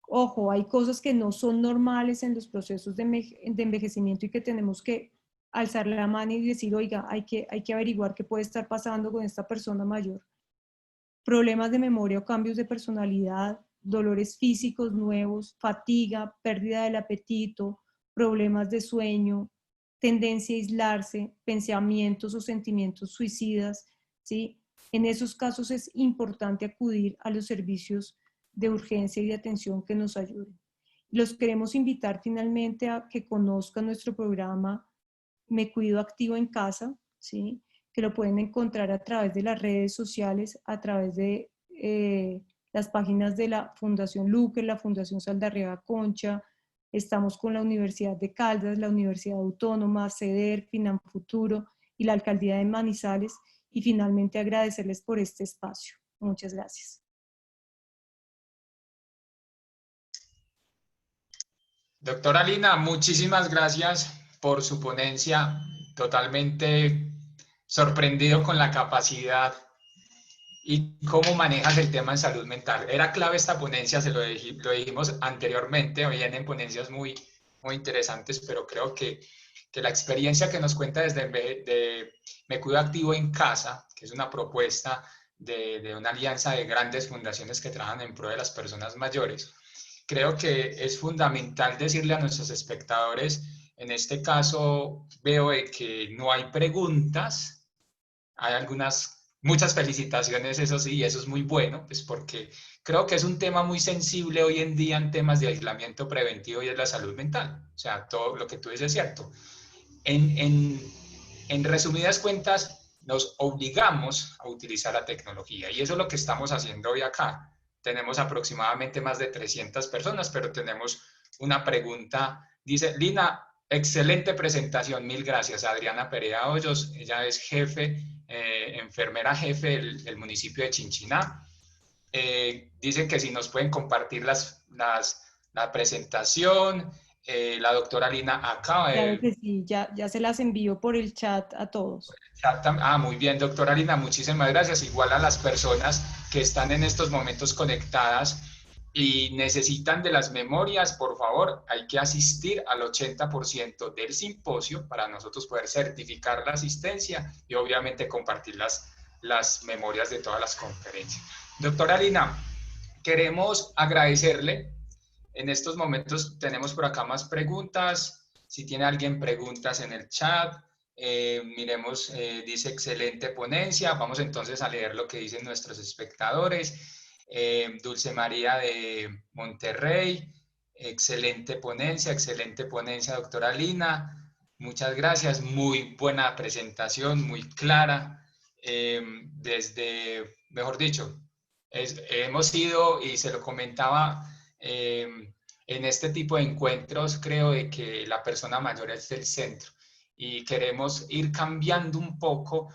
Ojo, hay cosas que no son normales en los procesos de envejecimiento y que tenemos que alzar la mano y decir, oiga, hay que averiguar qué puede estar pasando con esta persona mayor. Problemas de memoria o cambios de personalidad, dolores físicos nuevos, fatiga, pérdida del apetito, problemas de sueño, tendencia a aislarse, pensamientos o sentimientos suicidas, ¿sí? En esos casos es importante acudir a los servicios de urgencia y de atención que nos ayuden. Los queremos invitar finalmente a que conozcan nuestro programa Me Cuido Activo en Casa, ¿sí? Que lo pueden encontrar a través de las redes sociales, a través de las páginas de la Fundación Luque, la Fundación Saldarriaga Concha. Estamos con la Universidad de Caldas, la Universidad Autónoma, CEDER, Finanfuturo y la Alcaldía de Manizales. Y finalmente agradecerles por este espacio. Muchas gracias. Doctora Lina, muchísimas gracias por su ponencia. Totalmente sorprendido con la capacidad y cómo manejas el tema en salud mental. Era clave esta ponencia, lo dijimos anteriormente, vienen ponencias muy interesantes, pero creo que la experiencia que nos cuenta desde Me Cuido Activo en Casa, que es una propuesta de una alianza de grandes fundaciones que trabajan en pro de las personas mayores, creo que es fundamental decirle a nuestros espectadores, en este caso veo que no hay preguntas, hay muchas felicitaciones, eso sí, y eso es muy bueno, pues porque creo que es un tema muy sensible hoy en día en temas de aislamiento preventivo y es la salud mental. O sea, todo lo que tú dices es cierto. En resumidas cuentas, nos obligamos a utilizar la tecnología y eso es lo que estamos haciendo hoy acá. Tenemos aproximadamente más de 300 personas, pero tenemos una pregunta. Dice, Lina, excelente presentación, mil gracias. Adriana Perea Hoyos, ella es enfermera jefe del municipio de Chinchiná. Dicen que si nos pueden compartir la presentación. La doctora Lina acaba Claro de... que sí, ya se las envío por el chat a todos. Muy bien, doctora Lina, muchísimas gracias. Igual a las personas que están en estos momentos conectadas y necesitan de las memorias, por favor, hay que asistir al 80% del simposio para nosotros poder certificar la asistencia y obviamente compartir las memorias de todas las conferencias. Doctora Lina, queremos agradecerle. En estos momentos tenemos por acá más preguntas. Si tiene alguien preguntas en el chat, miremos, dice excelente ponencia. Vamos entonces a leer lo que dicen nuestros espectadores. Dulce María de Monterrey, excelente ponencia, doctora Lina. Muchas gracias, muy buena presentación, muy clara. Mejor dicho, hemos ido, y se lo comentaba, en este tipo de encuentros creo de que la persona mayor es el centro y queremos ir cambiando un poco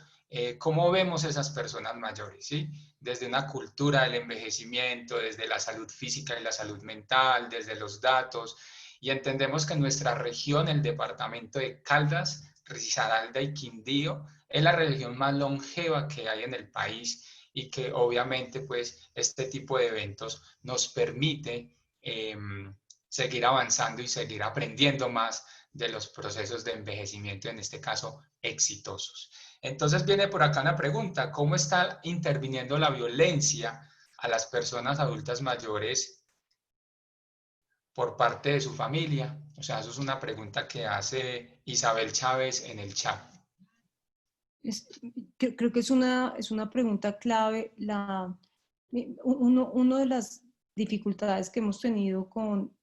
cómo vemos esas personas mayores, ¿sí? Desde una cultura del envejecimiento, desde la salud física y la salud mental, desde los datos, y entendemos que en nuestra región, el departamento de Caldas, Risaralda y Quindío, es la región más longeva que hay en el país y que obviamente pues este tipo de eventos nos permite seguir avanzando y seguir aprendiendo más de los procesos de envejecimiento, en este caso exitosos. Entonces viene por acá una pregunta: ¿cómo está interviniendo la violencia a las personas adultas mayores por parte de su familia? O sea, eso es una pregunta que hace Isabel Chávez en el chat. Es- creo que es una pregunta clave. Uno de las dificultades que hemos tenido con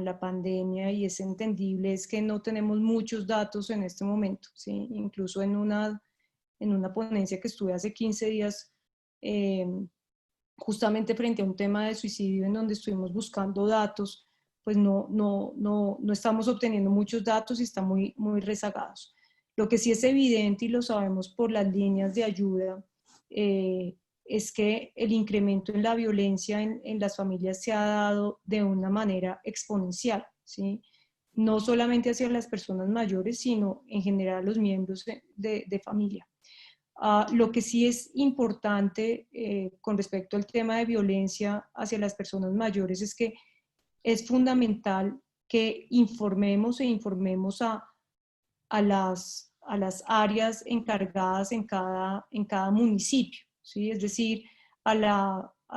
la pandemia, y es entendible, es que no tenemos muchos datos en este momento, ¿sí? Incluso en una ponencia que estuve hace 15 días, eh, justamente frente a un tema de suicidio en donde estuvimos buscando datos, pues no estamos obteniendo muchos datos y están muy rezagados. Lo que sí es evidente, y lo sabemos por las líneas de ayuda, es que el incremento en la violencia en las familias se ha dado de una manera exponencial, ¿sí? No solamente hacia las personas mayores, sino en general los miembros de familia. Lo que sí es importante con respecto al tema de violencia hacia las personas mayores es que es fundamental que informemos a las áreas encargadas en cada municipio, ¿sí? Es decir, a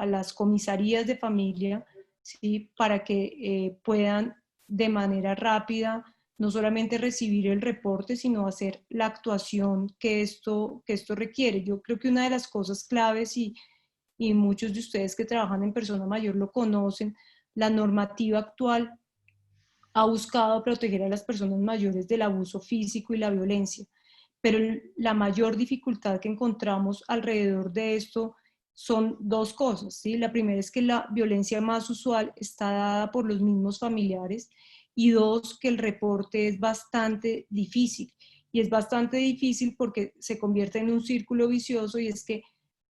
las comisarías de familia, ¿sí? Para que puedan de manera rápida no solamente recibir el reporte, sino hacer la actuación que esto requiere. Yo creo que una de las cosas claves, y muchos de ustedes que trabajan en persona mayor lo conocen, la normativa actual ha buscado proteger a las personas mayores del abuso físico y la violencia, pero la mayor dificultad que encontramos alrededor de esto son dos cosas, ¿sí? La primera es que la violencia más usual está dada por los mismos familiares, y dos, que el reporte es bastante difícil. Y es bastante difícil porque se convierte en un círculo vicioso, y es que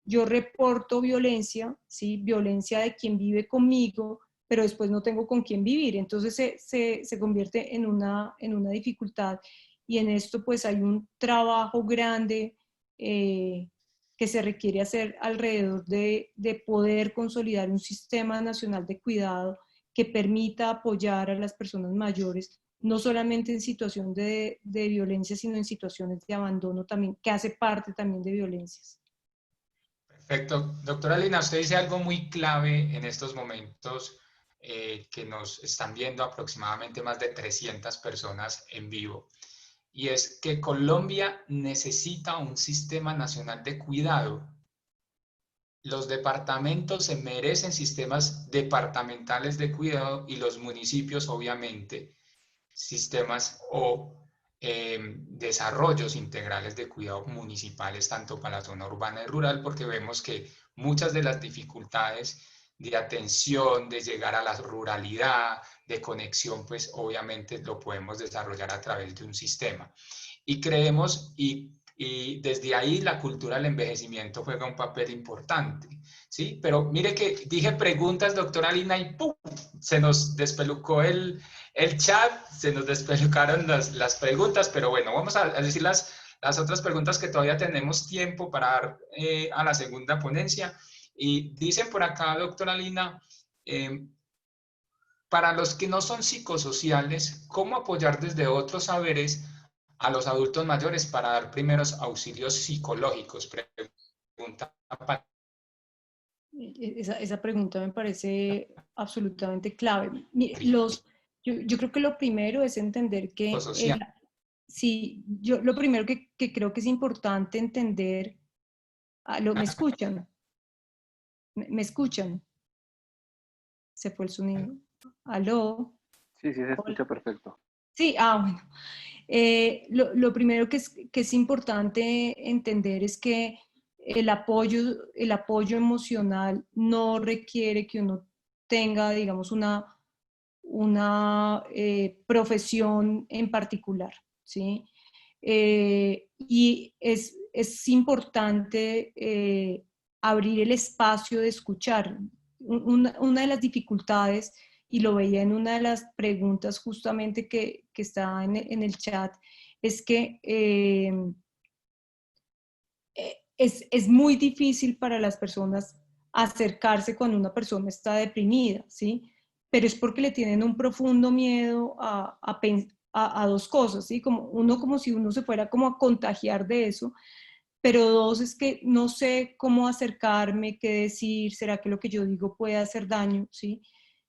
yo reporto violencia, ¿sí? Violencia de quien vive conmigo, pero después no tengo con quién vivir. Entonces se convierte en una dificultad, y en esto pues hay un trabajo grande que se requiere hacer alrededor de poder consolidar un sistema nacional de cuidado que permita apoyar a las personas mayores, no solamente en situación de violencia, sino en situaciones de abandono también, que hace parte también de violencias. Perfecto. Doctora Lina, usted dice algo muy clave en estos momentos, que nos están viendo aproximadamente más de 300 personas en vivo, y es que Colombia necesita un sistema nacional de cuidado. Los departamentos se merecen sistemas departamentales de cuidado, y los municipios, obviamente, sistemas o desarrollos integrales de cuidado municipales, tanto para la zona urbana y rural, porque vemos que muchas de las dificultades de atención, de llegar a la ruralidad, de conexión, pues obviamente lo podemos desarrollar a través de un sistema. Y creemos, y desde ahí la cultura del envejecimiento juega un papel importante, ¿sí? Pero mire que dije preguntas, doctora Lina, y ¡pum! Se nos despelucó el chat, se nos despelucaron las preguntas, pero bueno, vamos a decir las otras preguntas que todavía tenemos tiempo para dar a la segunda ponencia. Y dicen por acá, doctora Lina, para los que no son psicosociales, ¿cómo apoyar desde otros saberes a los adultos mayores para dar primeros auxilios psicológicos? Pregunta para Esa pregunta me parece absolutamente clave. Yo creo que lo primero es entender que psicosocial. sí, yo lo primero que creo que es importante entender, ¿me escuchan? ¿Me escuchan? Se fue el sonido. ¿Aló? Sí, sí, se Hola. escucha perfecto. Sí, bueno. Lo primero que es importante entender es que el apoyo emocional no requiere que uno tenga, digamos, una profesión en particular, ¿sí? Y es importante abrir el espacio de escuchar. Una de las dificultades, y lo veía en una de las preguntas justamente que está en el chat, es que es muy difícil para las personas acercarse cuando una persona está deprimida, ¿sí? pero es porque le tienen un profundo miedo a dos cosas, ¿sí? Como uno, como si uno se fuera como a contagiar de eso, pero dos, es que no sé cómo acercarme, qué decir, será que lo que yo digo puede hacer daño, ¿sí?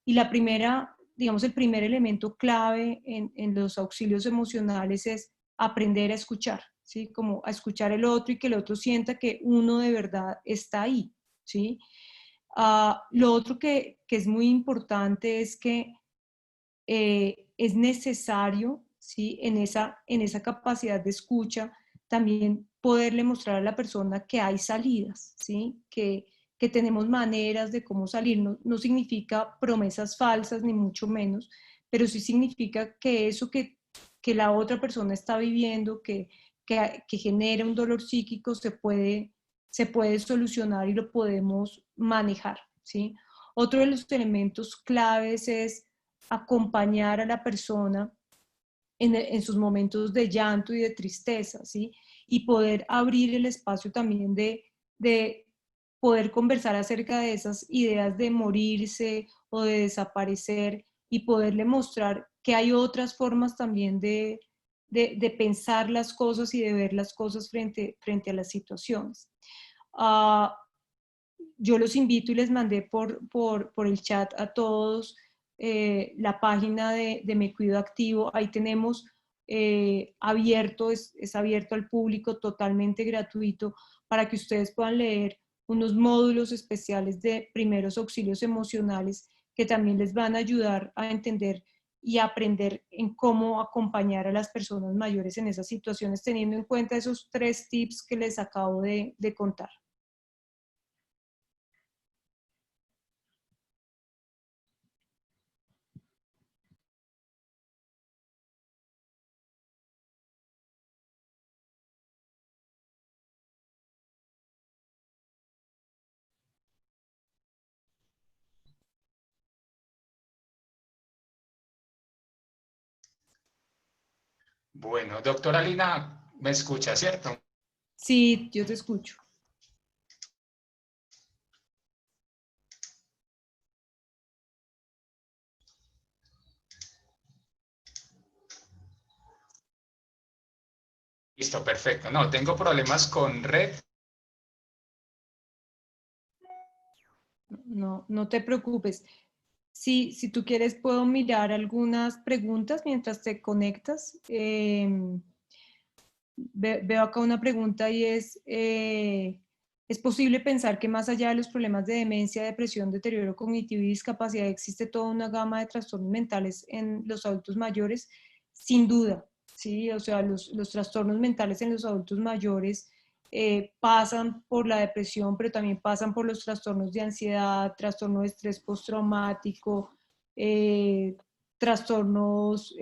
Y la primera, digamos, el primer elemento clave en los auxilios emocionales es aprender a escuchar, ¿sí? Como a escuchar el otro y que el otro sienta que uno de verdad está ahí, ¿sí? Lo otro que es muy importante es que es necesario, ¿sí? En esa capacidad de escucha, también poderle mostrar a la persona que hay salidas, ¿sí? Que tenemos maneras de cómo salir. No, no significa promesas falsas, ni mucho menos, pero sí significa que eso que la otra persona está viviendo, que genera un dolor psíquico, se puede solucionar y lo podemos manejar, ¿sí? Otro de los elementos claves es acompañar a la persona en sus momentos de llanto y de tristeza, ¿sí? Y poder abrir el espacio también de poder conversar acerca de esas ideas de morirse o de desaparecer y poderle mostrar que hay otras formas también de pensar las cosas y de ver las cosas frente a las situaciones. Uh, yo los invito y les mandé por el chat a todos la página de Me Cuido Activo. Ahí tenemos abierto, es abierto al público, totalmente gratuito, para que ustedes puedan leer unos módulos especiales de primeros auxilios emocionales que también les van a ayudar a entender y aprender en cómo acompañar a las personas mayores en esas situaciones, teniendo en cuenta esos 3 tips que les acabo de contar. Bueno, doctora Lina, ¿me escucha, cierto? Sí, yo te escucho. Listo, perfecto. No, tengo problemas con red. No, no te preocupes. Si tú quieres, puedo mirar algunas preguntas mientras te conectas. Veo acá una pregunta y ¿es posible pensar que más allá de los problemas de demencia, depresión, deterioro cognitivo y discapacidad, existe toda una gama de trastornos mentales en los adultos mayores? Sin duda, ¿sí? O sea, los trastornos mentales en los adultos mayores pasan por la depresión, pero también pasan por los trastornos de ansiedad, trastorno de estrés postraumático, eh, trastornos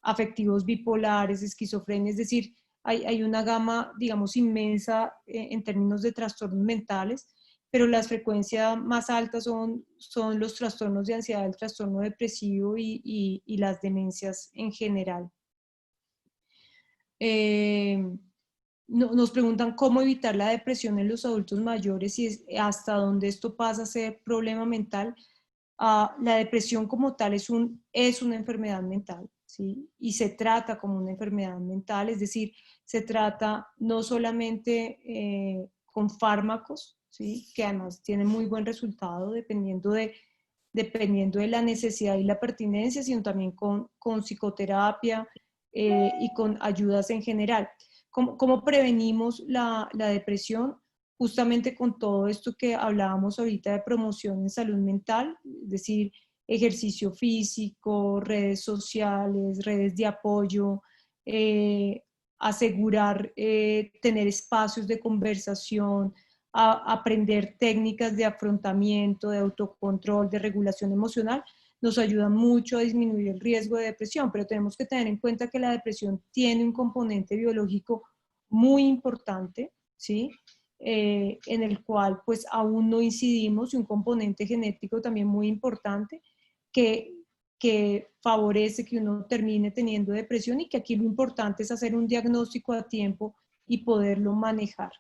afectivos bipolares, esquizofrenia, es decir, hay una gama, digamos, inmensa en términos de trastornos mentales, pero las frecuencias más altas son los trastornos de ansiedad, el trastorno depresivo y las demencias en general. Nos preguntan cómo evitar la depresión en los adultos mayores y hasta dónde esto pasa a ser problema mental. La depresión como tal es una enfermedad mental, ¿sí? Y se trata como una enfermedad mental, es decir, se trata no solamente con fármacos, ¿sí? Que además tienen muy buen resultado dependiendo de la necesidad y la pertinencia, sino también con psicoterapia y con ayudas en general. ¿Cómo prevenimos la depresión? Justamente con todo esto que hablábamos ahorita de promoción en salud mental, es decir, ejercicio físico, redes sociales, redes de apoyo, asegurar tener espacios de conversación, aprender técnicas de afrontamiento, de autocontrol, de regulación emocional, nos ayuda mucho a disminuir el riesgo de depresión, pero tenemos que tener en cuenta que la depresión tiene un componente biológico muy importante, ¿sí? En el cual pues aún no incidimos, y un componente genético también muy importante que favorece que uno termine teniendo depresión y que aquí lo importante es hacer un diagnóstico a tiempo y poderlo manejar.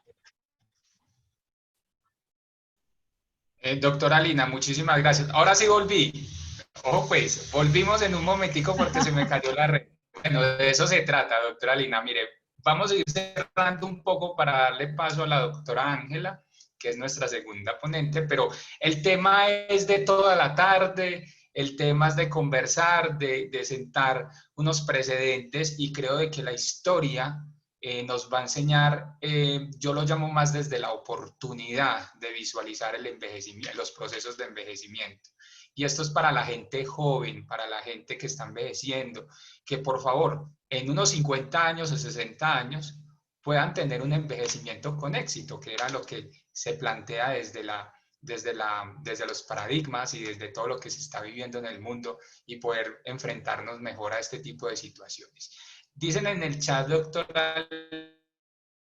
Doctora Lina, muchísimas gracias. Ahora sí volví. Ojo pues, volvimos en un momentico porque se me cayó la red. Bueno, de eso se trata, doctora Lina. Mire, vamos a ir cerrando un poco para darle paso a la doctora Ángela, que es nuestra segunda ponente, pero el tema es de toda la tarde, el tema es de conversar, de sentar unos precedentes y creo de que la historia nos va a enseñar, yo lo llamo más desde la oportunidad de visualizar el envejecimiento, los procesos de envejecimiento. Y esto es para la gente joven, para la gente que está envejeciendo, que por favor, en unos 50 años o 60 años puedan tener un envejecimiento con éxito, que era lo que se plantea desde los paradigmas y desde todo lo que se está viviendo en el mundo y poder enfrentarnos mejor a este tipo de situaciones. Dicen en el chat, doctora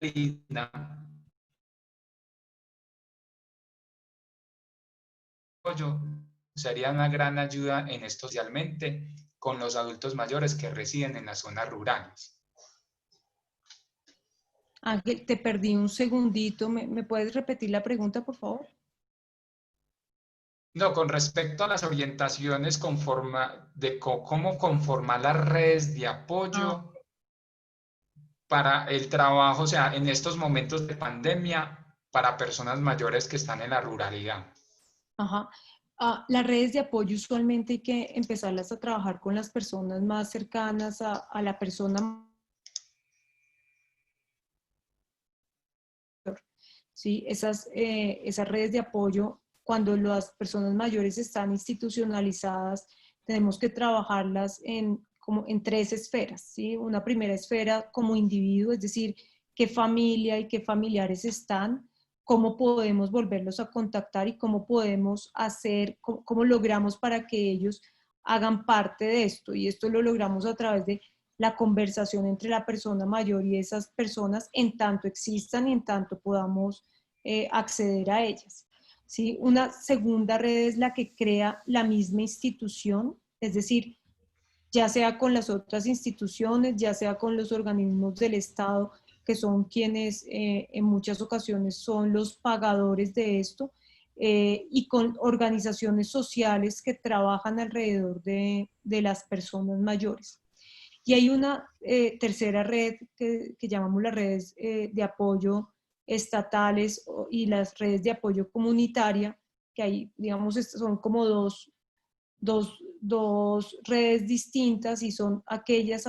Lina, sería una gran ayuda en esto socialmente con los adultos mayores que residen en las zonas rurales. Ángel, te perdí un segundito. ¿Me puedes repetir la pregunta, por favor? No, con respecto a las orientaciones de cómo conformar las redes de Ah, apoyo para el trabajo, o sea, en estos momentos de pandemia, para personas mayores que están en la ruralidad. ajá. Las redes de apoyo usualmente hay que empezarlas a trabajar con las personas más cercanas a la persona. ¿Sí? Esas redes de apoyo, cuando las personas mayores están institucionalizadas, tenemos que trabajarlas como en tres esferas. ¿Sí? Una primera esfera como individuo, es decir, qué familia y qué familiares están, cómo podemos volverlos a contactar y cómo podemos hacer, cómo logramos para que ellos hagan parte de esto. Y esto lo logramos a través de la conversación entre la persona mayor y esas personas en tanto existan y en tanto podamos acceder a ellas. ¿Sí? Una segunda red es la que crea la misma institución, es decir, ya sea con las otras instituciones, ya sea con los organismos del Estado, que son quienes en muchas ocasiones son los pagadores de esto, y con organizaciones sociales que trabajan alrededor de las personas mayores. Y hay una tercera red que llamamos las redes de apoyo estatales y las redes de apoyo comunitaria, que hay, digamos, son como dos redes distintas y son aquellas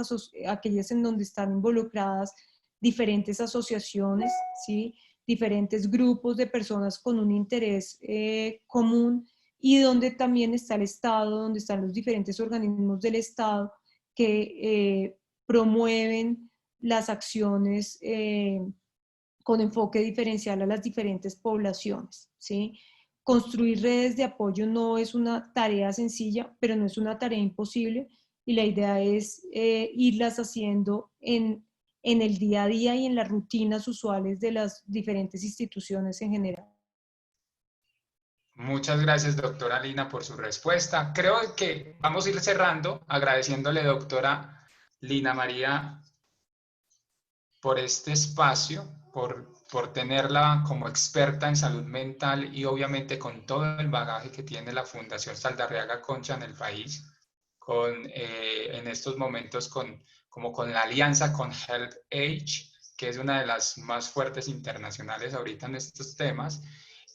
en donde están involucradas diferentes asociaciones, ¿sí? Diferentes grupos de personas con un interés común y donde también está el Estado, donde están los diferentes organismos del Estado que promueven las acciones con enfoque diferencial a las diferentes poblaciones, ¿sí? Construir redes de apoyo no es una tarea sencilla, pero no es una tarea imposible y la idea es irlas haciendo en el día a día y en las rutinas usuales de las diferentes instituciones en general. Muchas gracias, doctora Lina, por su respuesta. Creo que vamos a ir cerrando, agradeciéndole, doctora Lina María, por este espacio, por tenerla como experta en salud mental y obviamente con todo el bagaje que tiene la Fundación Saldarriaga Concha en el país, en estos momentos como con la alianza con Help Age, que es una de las más fuertes internacionales ahorita en estos temas.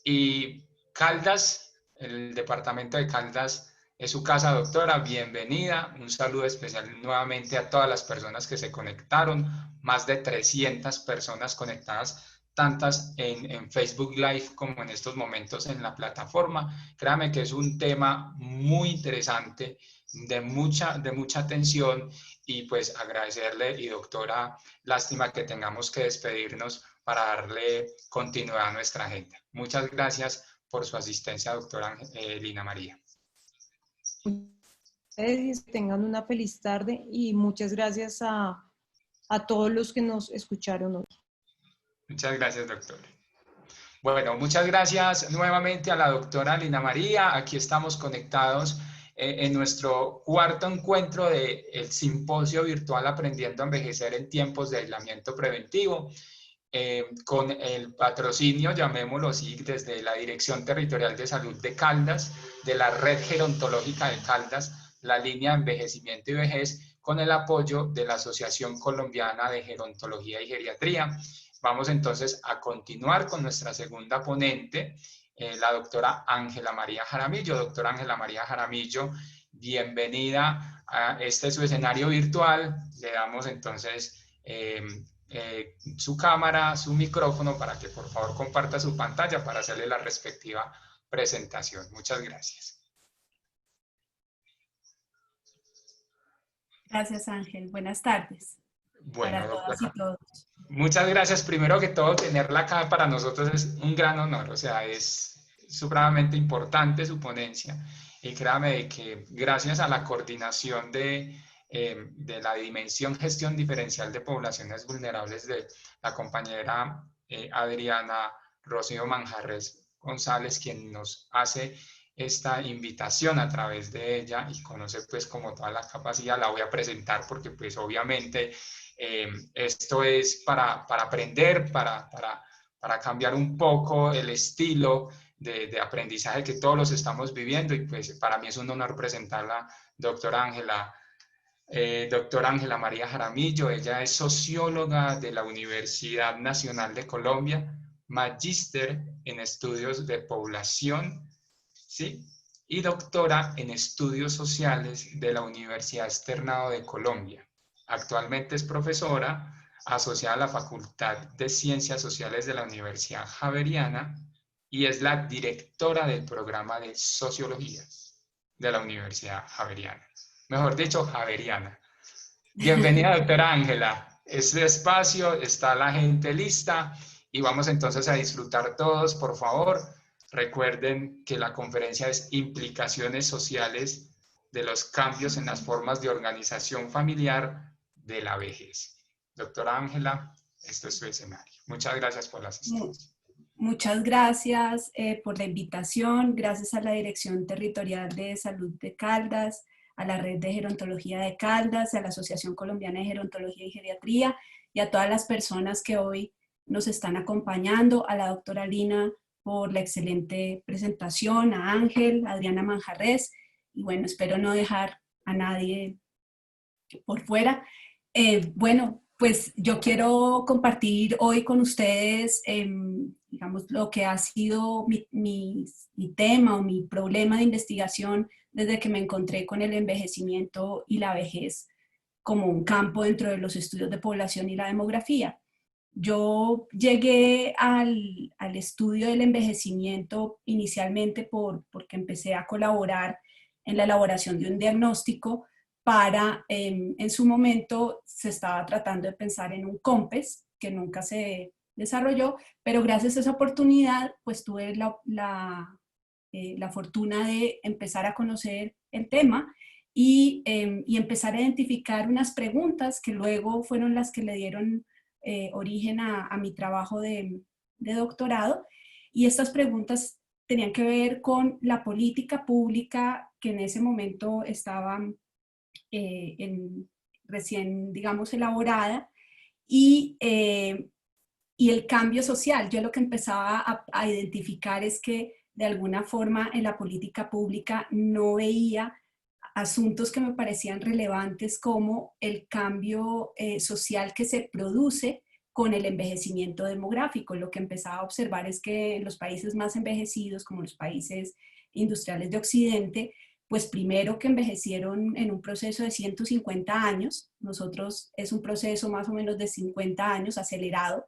Y Caldas, el departamento de Caldas, es su casa, doctora. Bienvenida. Un saludo especial nuevamente a todas las personas que se conectaron. Más de 300 personas conectadas, tantas en Facebook Live como en estos momentos en la plataforma. Créame que es un tema muy interesante, de mucha atención y pues agradecerle y doctora, lástima que tengamos que despedirnos para darle continuidad a nuestra agenda. Muchas gracias por su asistencia, doctora Lina María. Ustedes tengan una feliz tarde y muchas gracias a todos los que nos escucharon hoy. Muchas gracias, doctor. Bueno, muchas gracias nuevamente a la doctora Lina María. Aquí estamos conectados en nuestro cuarto encuentro del Simposio Virtual Aprendiendo a Envejecer en Tiempos de Aislamiento Preventivo. con el patrocinio, llamémoslo así, desde la Dirección Territorial de Salud de Caldas, de la Red Gerontológica de Caldas, la línea de envejecimiento y vejez, con el apoyo de la Asociación Colombiana de Gerontología y Geriatría. Vamos entonces a continuar con nuestra segunda ponente, la doctora Ángela María Jaramillo. Doctora Ángela María Jaramillo, bienvenida a este su escenario virtual. Le damos entonces su cámara, su micrófono, para que por favor comparta su pantalla para hacerle la respectiva presentación. Muchas gracias. Gracias, Ángel. Buenas tardes. Bueno, para todas y todos. Muchas gracias. Primero que todo, tenerla acá para nosotros es un gran honor, o sea, es supremamente importante su ponencia. Y créame de que gracias a la coordinación de la Dimensión Gestión Diferencial de Poblaciones Vulnerables de la compañera Adriana Rocío Manjarres González, quien nos hace esta invitación a través de ella y conoce pues como toda la capacidad, la voy a presentar porque pues obviamente esto es para aprender, para cambiar un poco el estilo de aprendizaje que todos los estamos viviendo, y pues para mí es un honor presentarla, doctora Ángela María Jaramillo. Ella es socióloga de la Universidad Nacional de Colombia, magíster en estudios de población, ¿sí?, y doctora en estudios sociales de la Universidad Externado de Colombia. Actualmente es profesora asociada a la Facultad de Ciencias Sociales de la Universidad Javeriana y es la directora del programa de Sociología de la Universidad Javeriana. Mejor dicho, Javeriana. Bienvenida, doctora Ángela. Este espacio está la gente lista y vamos entonces a disfrutar todos, por favor. Recuerden que la conferencia es Implicaciones Sociales de los Cambios en las Formas de Organización Familiar de la Vejez. Doctora Ángela, esto es su escenario. Muchas gracias por la asistencia. Muchas gracias por la invitación. Gracias a la Dirección Territorial de Salud de Caldas, a la Red de Gerontología de Caldas, a la Asociación Colombiana de Gerontología y Geriatría y a todas las personas que hoy nos están acompañando, a la doctora Lina por la excelente presentación, a Ángel, a Adriana Manjarres, y bueno, espero no dejar a nadie por fuera. Bueno, pues yo quiero compartir hoy con ustedes, digamos, lo que ha sido mi tema o mi problema de investigación desde que me encontré con el envejecimiento y la vejez como un campo dentro de los estudios de población y la demografía. Yo llegué al estudio del envejecimiento inicialmente porque empecé a colaborar en la elaboración de un diagnóstico para, en su momento se estaba tratando de pensar en un COMPES, que nunca se desarrolló, pero gracias a esa oportunidad pues tuve la fortuna de empezar a conocer el tema y empezar a identificar unas preguntas que luego fueron las que le dieron origen a mi trabajo de doctorado, y estas preguntas tenían que ver con la política pública que en ese momento estaba recién, digamos, elaborada, y el cambio social. Yo lo que empezaba a identificar es que de alguna forma en la política pública no veía asuntos que me parecían relevantes como el cambio social que se produce con el envejecimiento demográfico. Lo que empezaba a observar es que en los países más envejecidos, como los países industriales de Occidente, pues primero que envejecieron en un proceso de 150 años, nosotros es un proceso más o menos de 50 años acelerado,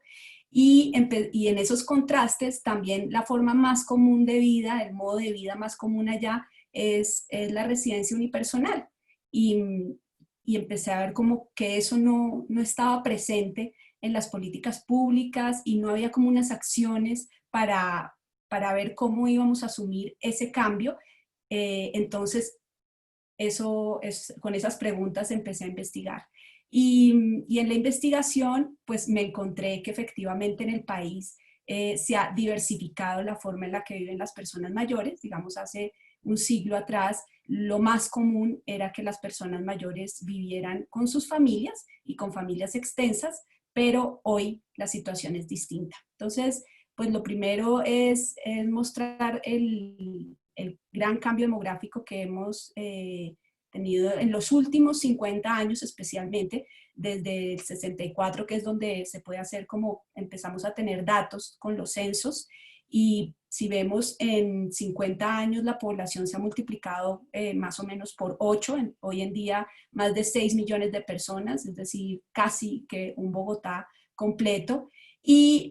y en esos contrastes también la forma más común de vida, el modo de vida más común allá es la residencia unipersonal, y empecé a ver como que eso no estaba presente en las políticas públicas y no había como unas acciones para ver cómo íbamos a asumir ese cambio. Entonces, con esas preguntas empecé a investigar. Y en la investigación, pues me encontré que efectivamente en el país se ha diversificado la forma en la que viven las personas mayores. Digamos, hace un siglo atrás, lo más común era que las personas mayores vivieran con sus familias y con familias extensas, pero hoy la situación es distinta. Entonces, pues lo primero es mostrar el gran cambio demográfico que hemos tenido en los últimos 50 años, especialmente desde el 64, que es donde se puede hacer como empezamos a tener datos con los censos. Y si vemos en 50 años la población se ha multiplicado más o menos por 8, hoy en día más de 6 millones de personas, es decir, casi que un Bogotá completo, y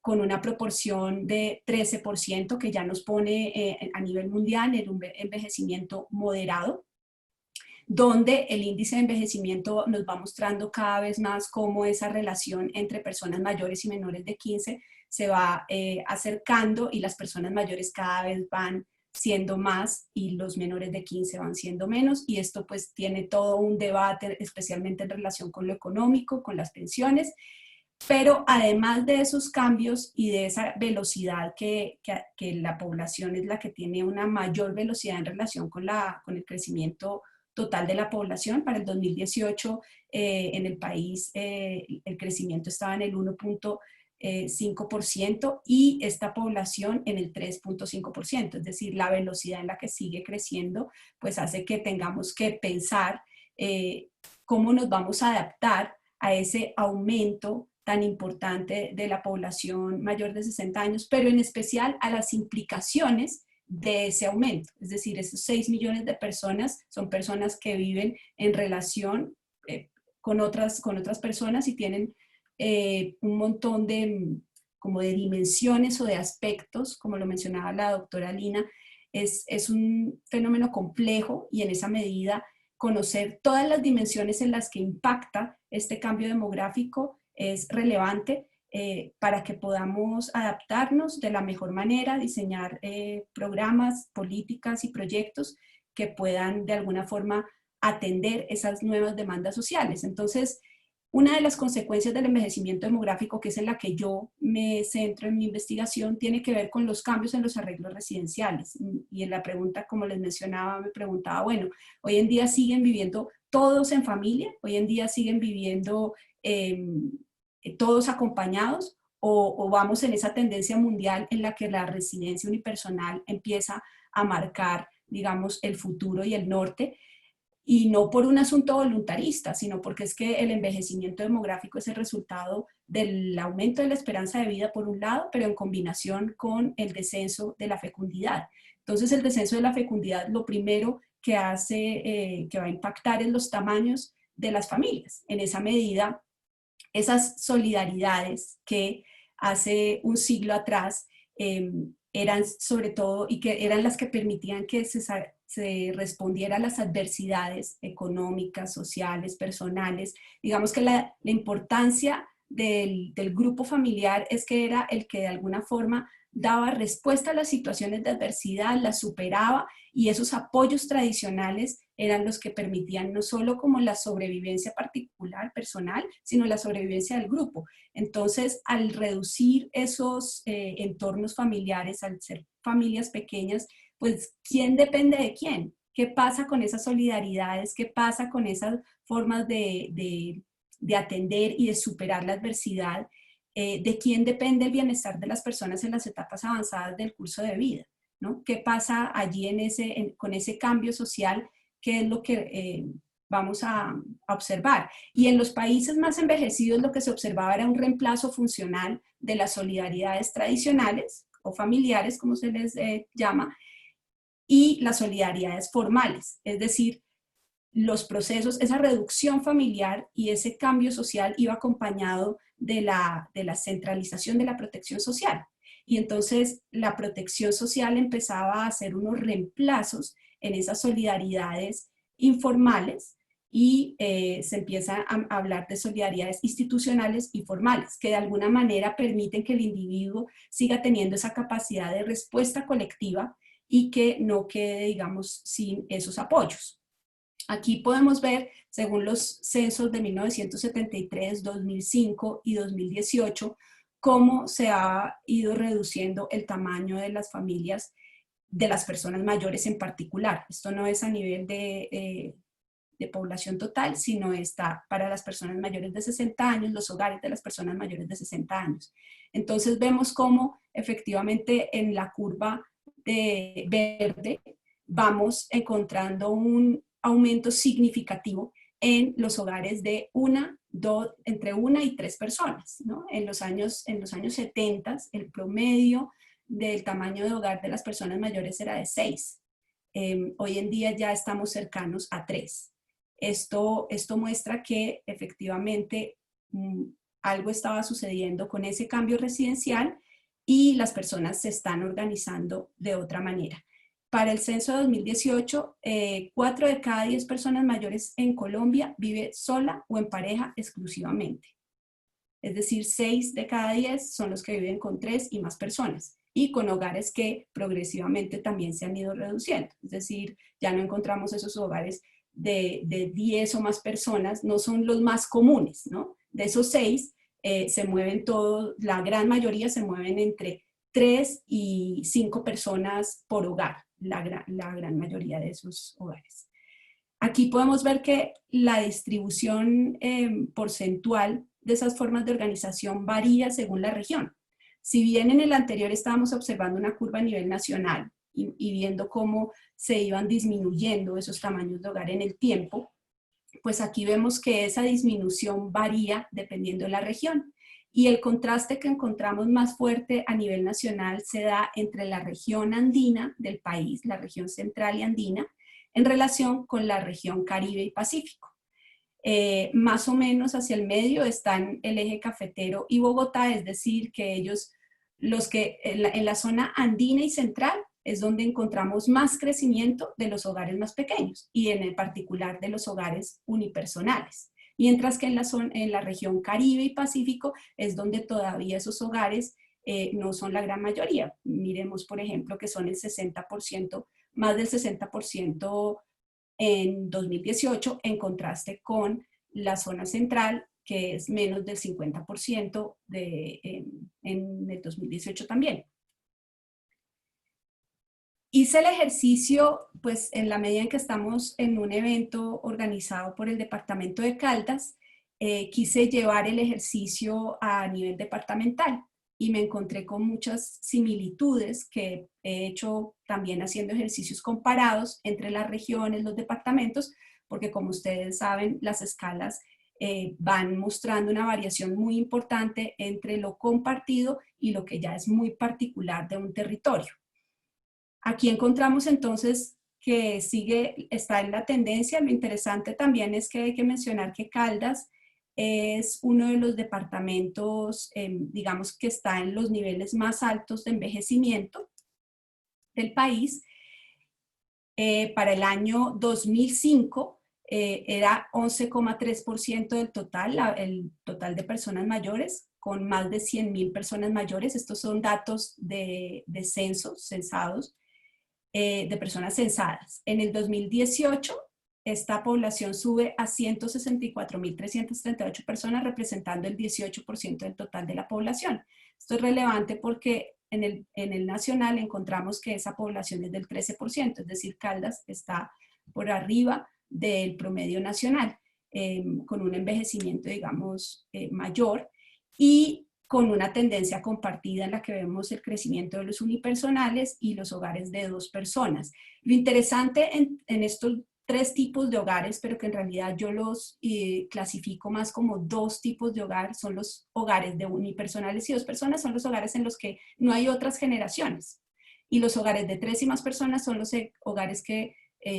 con una proporción de 13% que ya nos pone a nivel mundial en un envejecimiento moderado, donde el índice de envejecimiento nos va mostrando cada vez más cómo esa relación entre personas mayores y menores de 15 se va acercando, y las personas mayores cada vez van siendo más y los menores de 15 van siendo menos, y esto pues tiene todo un debate, especialmente en relación con lo económico, con las pensiones. Pero además de esos cambios y de esa velocidad que la población es la que tiene una mayor velocidad en relación con el crecimiento total de la población. Para el 2018 en el país el crecimiento estaba en el 1.5% y esta población en el 3.5%. Es decir, la velocidad en la que sigue creciendo pues hace que tengamos que pensar cómo nos vamos a adaptar a ese aumento tan importante de la población mayor de 60 años, pero en especial a las implicaciones de ese aumento. Es decir, esos 6 millones de personas son personas que viven en relación con otras personas y tienen un montón como de dimensiones o de aspectos, como lo mencionaba la doctora Lina. Es un fenómeno complejo, y en esa medida conocer todas las dimensiones en las que impacta este cambio demográfico es relevante para que podamos adaptarnos de la mejor manera, diseñar programas, políticas y proyectos que puedan de alguna forma atender esas nuevas demandas sociales. Entonces, una de las consecuencias del envejecimiento demográfico, que es en la que yo me centro en mi investigación, tiene que ver con los cambios en los arreglos residenciales. Y en la pregunta, como les mencionaba, me preguntaba, bueno, hoy en día siguen viviendo todos en familia, hoy en día siguen viviendo todos acompañados, o vamos en esa tendencia mundial en la que la residencia unipersonal empieza a marcar, digamos, el futuro y el norte. Y no por un asunto voluntarista, sino porque es que el envejecimiento demográfico es el resultado del aumento de la esperanza de vida por un lado, pero en combinación con el descenso de la fecundidad. Entonces el descenso de la fecundidad lo primero que hace, que va a impactar en los tamaños de las familias. En esa medida, esas solidaridades que hace un siglo atrás eran sobre todo, y que eran las que permitían que se respondiera a las adversidades económicas, sociales, personales. Digamos que la importancia del grupo familiar es que era el que de alguna forma daba respuesta a las situaciones de adversidad, las superaba, y esos apoyos tradicionales eran los que permitían no solo como la sobrevivencia particular, personal, sino la sobrevivencia del grupo. Entonces, al reducir esos entornos familiares, al ser familias pequeñas, pues, ¿quién depende de quién? ¿Qué pasa con esas solidaridades? ¿Qué pasa con esas formas de atender y de superar la adversidad? ¿De quién depende el bienestar de las personas en las etapas avanzadas del curso de vida? ¿No? ¿Qué pasa allí con ese cambio social? ¿Qué es lo que vamos a observar? Y en los países más envejecidos lo que se observaba era un reemplazo funcional de las solidaridades tradicionales o familiares, como se les llama, y las solidaridades formales, es decir, los procesos, esa reducción familiar y ese cambio social iba acompañado de la centralización de la protección social. Y entonces la protección social empezaba a hacer unos reemplazos en esas solidaridades informales, y se empieza a hablar de solidaridades institucionales y formales, que de alguna manera permiten que el individuo siga teniendo esa capacidad de respuesta colectiva y que no quede, digamos, sin esos apoyos. Aquí podemos ver, según los censos de 1973, 2005 y 2018, cómo se ha ido reduciendo el tamaño de las familias, de las personas mayores en particular. Esto no es a nivel de población total, sino está para las personas mayores de 60 años, los hogares de las personas mayores de 60 años. Entonces vemos cómo efectivamente en la curva de verde vamos encontrando un aumento significativo en los hogares de entre 1 y 3 personas, ¿no? En los años 70, el promedio del tamaño de hogar de las personas mayores era de 6. Hoy en día ya estamos cercanos a 3. Esto muestra que efectivamente algo estaba sucediendo con ese cambio residencial y las personas se están organizando de otra manera. Para el censo de 2018, 4 de cada 10 personas mayores en Colombia vive sola o en pareja exclusivamente. Es decir, 6 de cada 10 son los que viven con 3 y más personas, y con hogares que progresivamente también se han ido reduciendo. Es decir, ya no encontramos esos hogares de 10 o más personas, no son los más comunes, ¿no? De esos 6, se mueven todos, la gran mayoría se mueven entre 3 y 5 personas por hogar, la gran mayoría de esos hogares. Aquí podemos ver que la distribución porcentual de esas formas de organización varía según la región. Si bien en el anterior estábamos observando una curva a nivel nacional y viendo cómo se iban disminuyendo esos tamaños de hogar en el tiempo, pues aquí vemos que esa disminución varía dependiendo de la región. Y el contraste que encontramos más fuerte a nivel nacional se da entre la región andina del país, la región central y andina, en relación con la región Caribe y Pacífico. Más o menos hacia el medio están el eje cafetero y Bogotá, es decir, que ellos, en la zona andina y central, es donde encontramos más crecimiento de los hogares más pequeños y en particular de los hogares unipersonales. Mientras que en la región Caribe y Pacífico es donde todavía esos hogares no son la gran mayoría. Miremos, por ejemplo, que son el 60%, más del 60% en 2018, en contraste con la zona central, que es menos del 50% en el 2018 también. Hice el ejercicio, pues en la medida en que estamos en un evento organizado por el departamento de Caldas, quise llevar el ejercicio a nivel departamental y me encontré con muchas similitudes que he hecho también haciendo ejercicios comparados entre las regiones, los departamentos, porque como ustedes saben, las escalas van mostrando una variación muy importante entre lo compartido y lo que ya es muy particular de un territorio. Aquí encontramos entonces que está en la tendencia. Lo interesante también es que hay que mencionar que Caldas es uno de los departamentos, digamos, que está en los niveles más altos de envejecimiento del país. Para el año 2005 era 11,3% del total, el total de personas mayores, con más de 100.000 personas mayores. Estos son datos de censados. De personas censadas. En el 2018, esta población sube a 164.338 personas, representando el 18% del total de la población. Esto es relevante porque en el nacional encontramos que esa población es del 13%, es decir, Caldas está por arriba del promedio nacional, con un envejecimiento, digamos, mayor, y con una tendencia compartida en la que vemos el crecimiento de los unipersonales y los hogares de 2 personas. Lo interesante en estos 3 tipos de hogares, pero que en realidad yo los clasifico más como 2 tipos de hogar, son los hogares de unipersonales y 2 personas, son los hogares en los que no hay otras generaciones. Y los hogares de 3 y más personas son los hogares que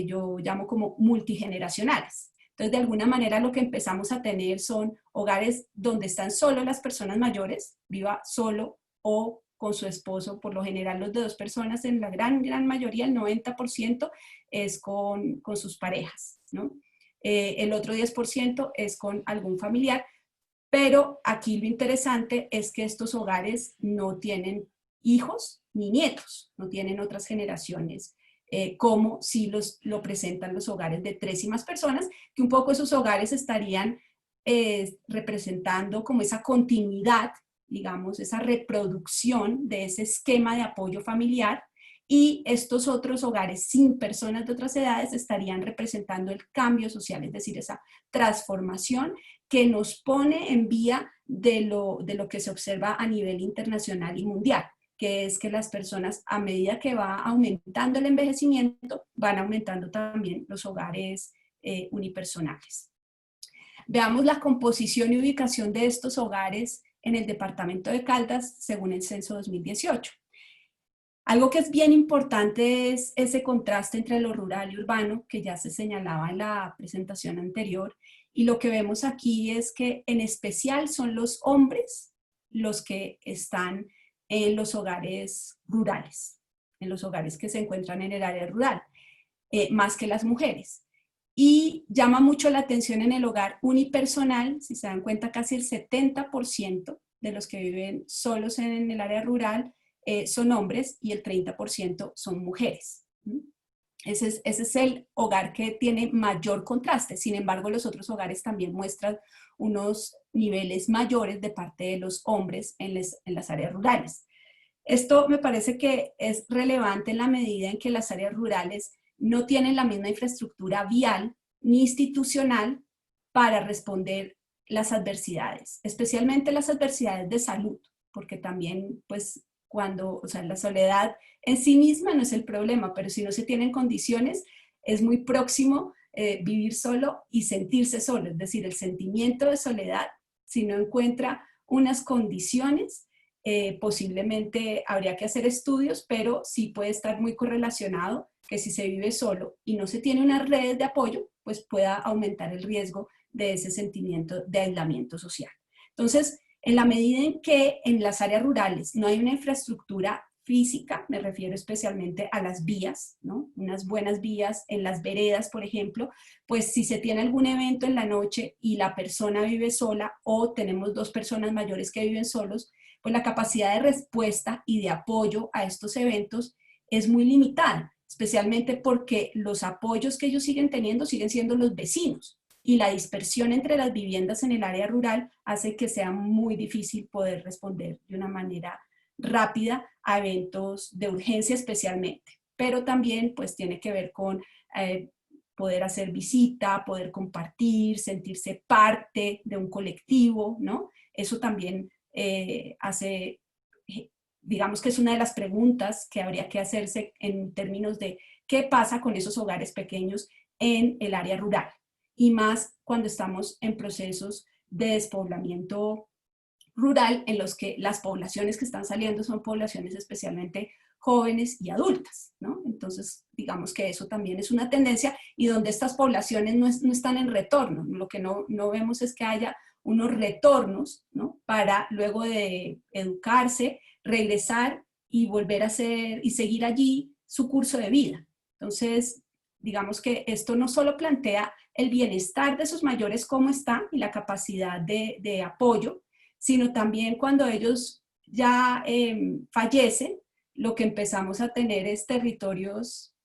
yo llamo como multigeneracionales. Entonces, de alguna manera lo que empezamos a tener son hogares donde están solo las personas mayores, viva solo o con su esposo, por lo general los de 2 personas, en la gran mayoría, el 90% es con sus parejas, ¿no? El otro 10% es con algún familiar, pero aquí lo interesante es que estos hogares no tienen hijos ni nietos, no tienen otras generaciones, como si lo presentan los hogares de 3 y más personas, que un poco esos hogares estarían representando como esa continuidad, digamos, esa reproducción de ese esquema de apoyo familiar y estos otros hogares sin personas de otras edades estarían representando el cambio social, es decir, esa transformación que nos pone en vía de lo que se observa a nivel internacional y mundial, que es que las personas, a medida que va aumentando el envejecimiento, van aumentando también los hogares unipersonales. Veamos la composición y ubicación de estos hogares en el departamento de Caldas según el censo 2018. Algo que es bien importante es ese contraste entre lo rural y urbano que ya se señalaba en la presentación anterior, y lo que vemos aquí es que en especial son los hombres los que están en los hogares rurales, en los hogares que se encuentran en el área rural, más que las mujeres. Y llama mucho la atención en el hogar unipersonal, si se dan cuenta casi el 70% de los que viven solos en el área rural son hombres y el 30% son mujeres. Ese es el hogar que tiene mayor contraste. Sin embargo, los otros hogares también muestran unos niveles mayores de parte de los hombres en las áreas rurales. Esto me parece que es relevante en la medida en que las áreas rurales no tienen la misma infraestructura vial ni institucional para responder las adversidades, especialmente las adversidades de salud, porque también, pues, o sea, la soledad en sí misma no es el problema, pero si no se tienen condiciones, es muy próximo vivir solo y sentirse solo, es decir, el sentimiento de soledad, si no encuentra unas condiciones, posiblemente habría que hacer estudios, pero sí puede estar muy correlacionado que si se vive solo y no se tiene unas redes de apoyo, pues pueda aumentar el riesgo de ese sentimiento de aislamiento social. Entonces, en la medida en que en las áreas rurales no hay una infraestructura física, me refiero especialmente a las vías, ¿no? Unas buenas vías en las veredas, por ejemplo, pues si se tiene algún evento en la noche y la persona vive sola o tenemos dos personas mayores que viven solos, pues la capacidad de respuesta y de apoyo a estos eventos es muy limitada, especialmente porque los apoyos que ellos siguen teniendo siguen siendo los vecinos. Y la dispersión entre las viviendas en el área rural hace que sea muy difícil poder responder de una manera rápida a eventos de urgencia especialmente. Pero también pues tiene que ver con poder hacer visita, poder compartir, sentirse parte de un colectivo, ¿no? Eso también hace, digamos que es una de las preguntas que habría que hacerse en términos de qué pasa con esos hogares pequeños en el área rural. Y más cuando estamos en procesos de despoblamiento rural en los que las poblaciones que están saliendo son poblaciones especialmente jóvenes y adultas, ¿no? Entonces, digamos que eso también es una tendencia y donde estas poblaciones no están en retorno. Lo que no vemos es que haya unos retornos, ¿no? Para luego de educarse, regresar y volver a hacer y seguir allí su curso de vida. Entonces, digamos que esto no solo plantea el bienestar de sus mayores, cómo están, y la capacidad de apoyo, sino también cuando ellos ya fallecen, lo que empezamos a tener es territorios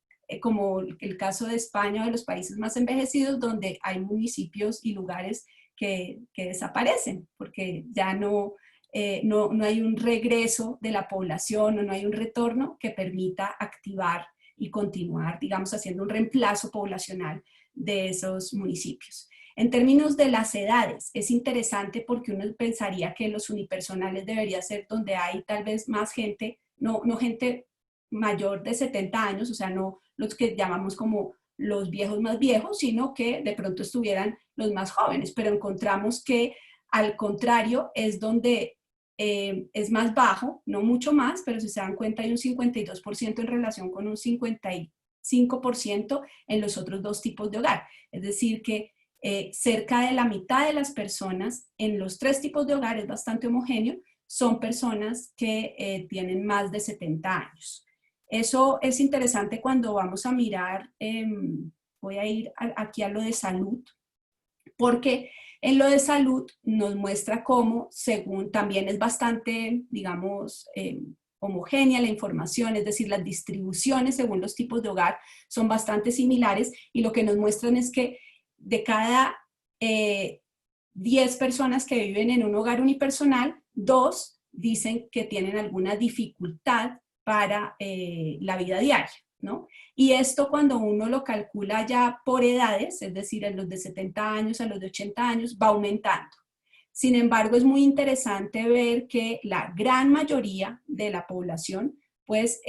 como el caso de España o de los países más envejecidos, donde hay municipios y lugares que desaparecen, porque ya no hay un regreso de la población o no hay un retorno que permita activar y continuar, digamos, haciendo un reemplazo poblacional de esos municipios. En términos de las edades, es interesante porque uno pensaría que los unipersonales debería ser donde hay tal vez más gente, no gente mayor de 70 años, o sea, no los que llamamos como los viejos más viejos, sino que de pronto estuvieran los más jóvenes, pero encontramos que al contrario es donde es más bajo, no mucho más, pero si se dan cuenta hay un 52% en relación con un 55% en los otros dos tipos de hogar. Es decir que cerca de la mitad de las personas en los tres tipos de hogar, es bastante homogéneo, son personas que tienen más de 70 años. Eso es interesante cuando vamos a mirar, voy a ir aquí a lo de salud, porque en lo de salud nos muestra cómo, según también es bastante, digamos, homogénea la información, es decir, las distribuciones según los tipos de hogar son bastante similares y lo que nos muestran es que de cada 10 personas que viven en un hogar unipersonal, 2 dicen que tienen alguna dificultad para la vida diaria, ¿no? Y esto cuando uno lo calcula ya por edades, es decir, en los de 70 años a los de 80 años, va aumentando. Sin embargo, es muy interesante ver que la gran mayoría de la población pues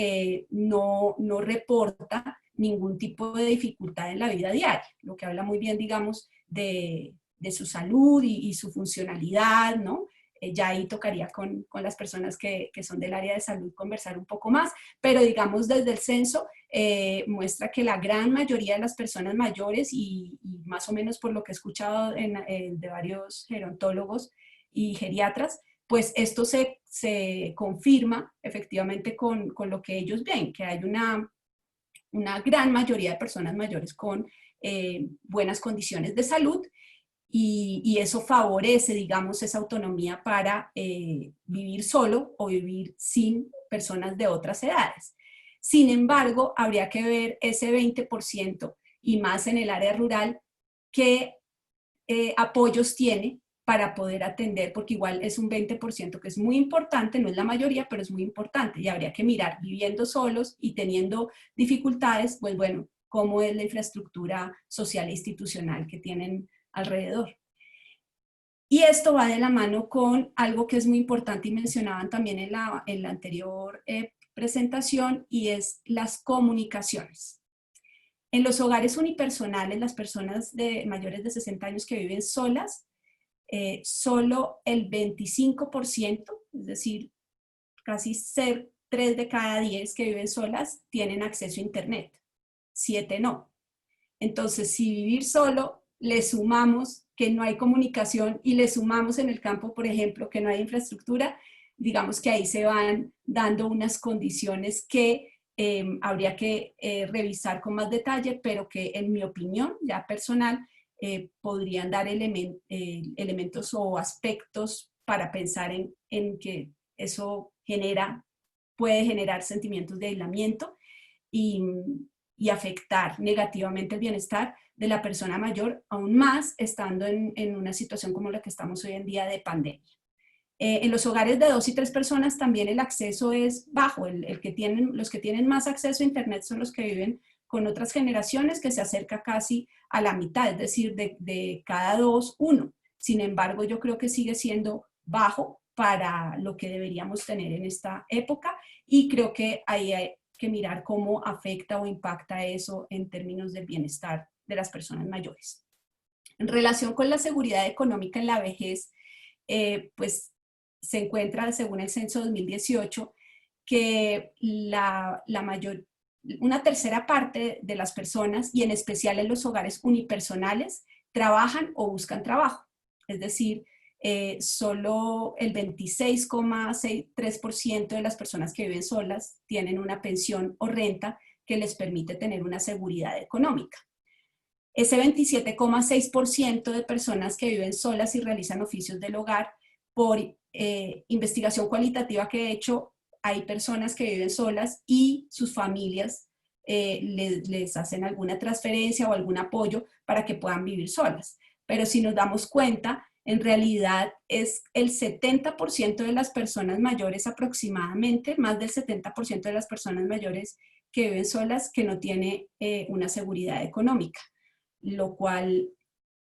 no reporta ningún tipo de dificultad en la vida diaria, lo que habla muy bien, digamos, de su salud y su funcionalidad, ¿no? Ya ahí tocaría con las personas que son del área de salud conversar un poco más, pero digamos desde el censo muestra que la gran mayoría de las personas mayores y más o menos por lo que he escuchado de varios gerontólogos y geriatras, pues esto se confirma efectivamente con lo que ellos ven, que hay una gran mayoría de personas mayores con buenas condiciones de salud y eso favorece, digamos, esa autonomía para vivir solo o vivir sin personas de otras edades. Sin embargo, habría que ver ese 20% y más en el área rural, qué apoyos tiene para poder atender, porque igual es un 20% que es muy importante, no es la mayoría, pero es muy importante y habría que mirar, viviendo solos y teniendo dificultades, pues bueno, cómo es la infraestructura social e institucional que tienen alrededor. Y esto va de la mano con algo que es muy importante y mencionaban también en la anterior presentación, y es las comunicaciones. En los hogares unipersonales, las personas mayores de 60 años que viven solas, solo el 25%, es decir, casi 3 de cada 10 que viven solas tienen acceso a internet, 7 no. Entonces, si vivir solo le sumamos que no hay comunicación y le sumamos en el campo, por ejemplo, que no hay infraestructura, digamos que ahí se van dando unas condiciones que habría que revisar con más detalle, pero que en mi opinión, ya personal, podrían dar elementos o aspectos para pensar en que eso puede generar sentimientos de aislamiento y afectar negativamente el bienestar de la persona mayor, aún más estando en una situación como la que estamos hoy en día de pandemia. En los hogares de 2 y 3 personas también el acceso es bajo. Los que tienen más acceso a internet son los que viven con otras generaciones, que se acerca casi a la mitad, es decir, de cada 2, 1. Sin embargo, yo creo que sigue siendo bajo para lo que deberíamos tener en esta época, y creo que ahí hay que mirar cómo afecta o impacta eso en términos del bienestar de las personas mayores. En relación con la seguridad económica en la vejez, pues se encuentra, según el censo 2018, que una tercera parte de las personas, y en especial en los hogares unipersonales, trabajan o buscan trabajo. Es decir, solo el 26,3% de las personas que viven solas tienen una pensión o renta que les permite tener una seguridad económica. Ese 27,6% de personas que viven solas y realizan oficios del hogar, por investigación cualitativa que he hecho, hay personas que viven solas y sus familias les hacen alguna transferencia o algún apoyo para que puedan vivir solas. Pero si nos damos cuenta, en realidad es el 70% de las personas mayores aproximadamente, más del 70% de las personas mayores que viven solas, que no tiene una seguridad económica, lo cual,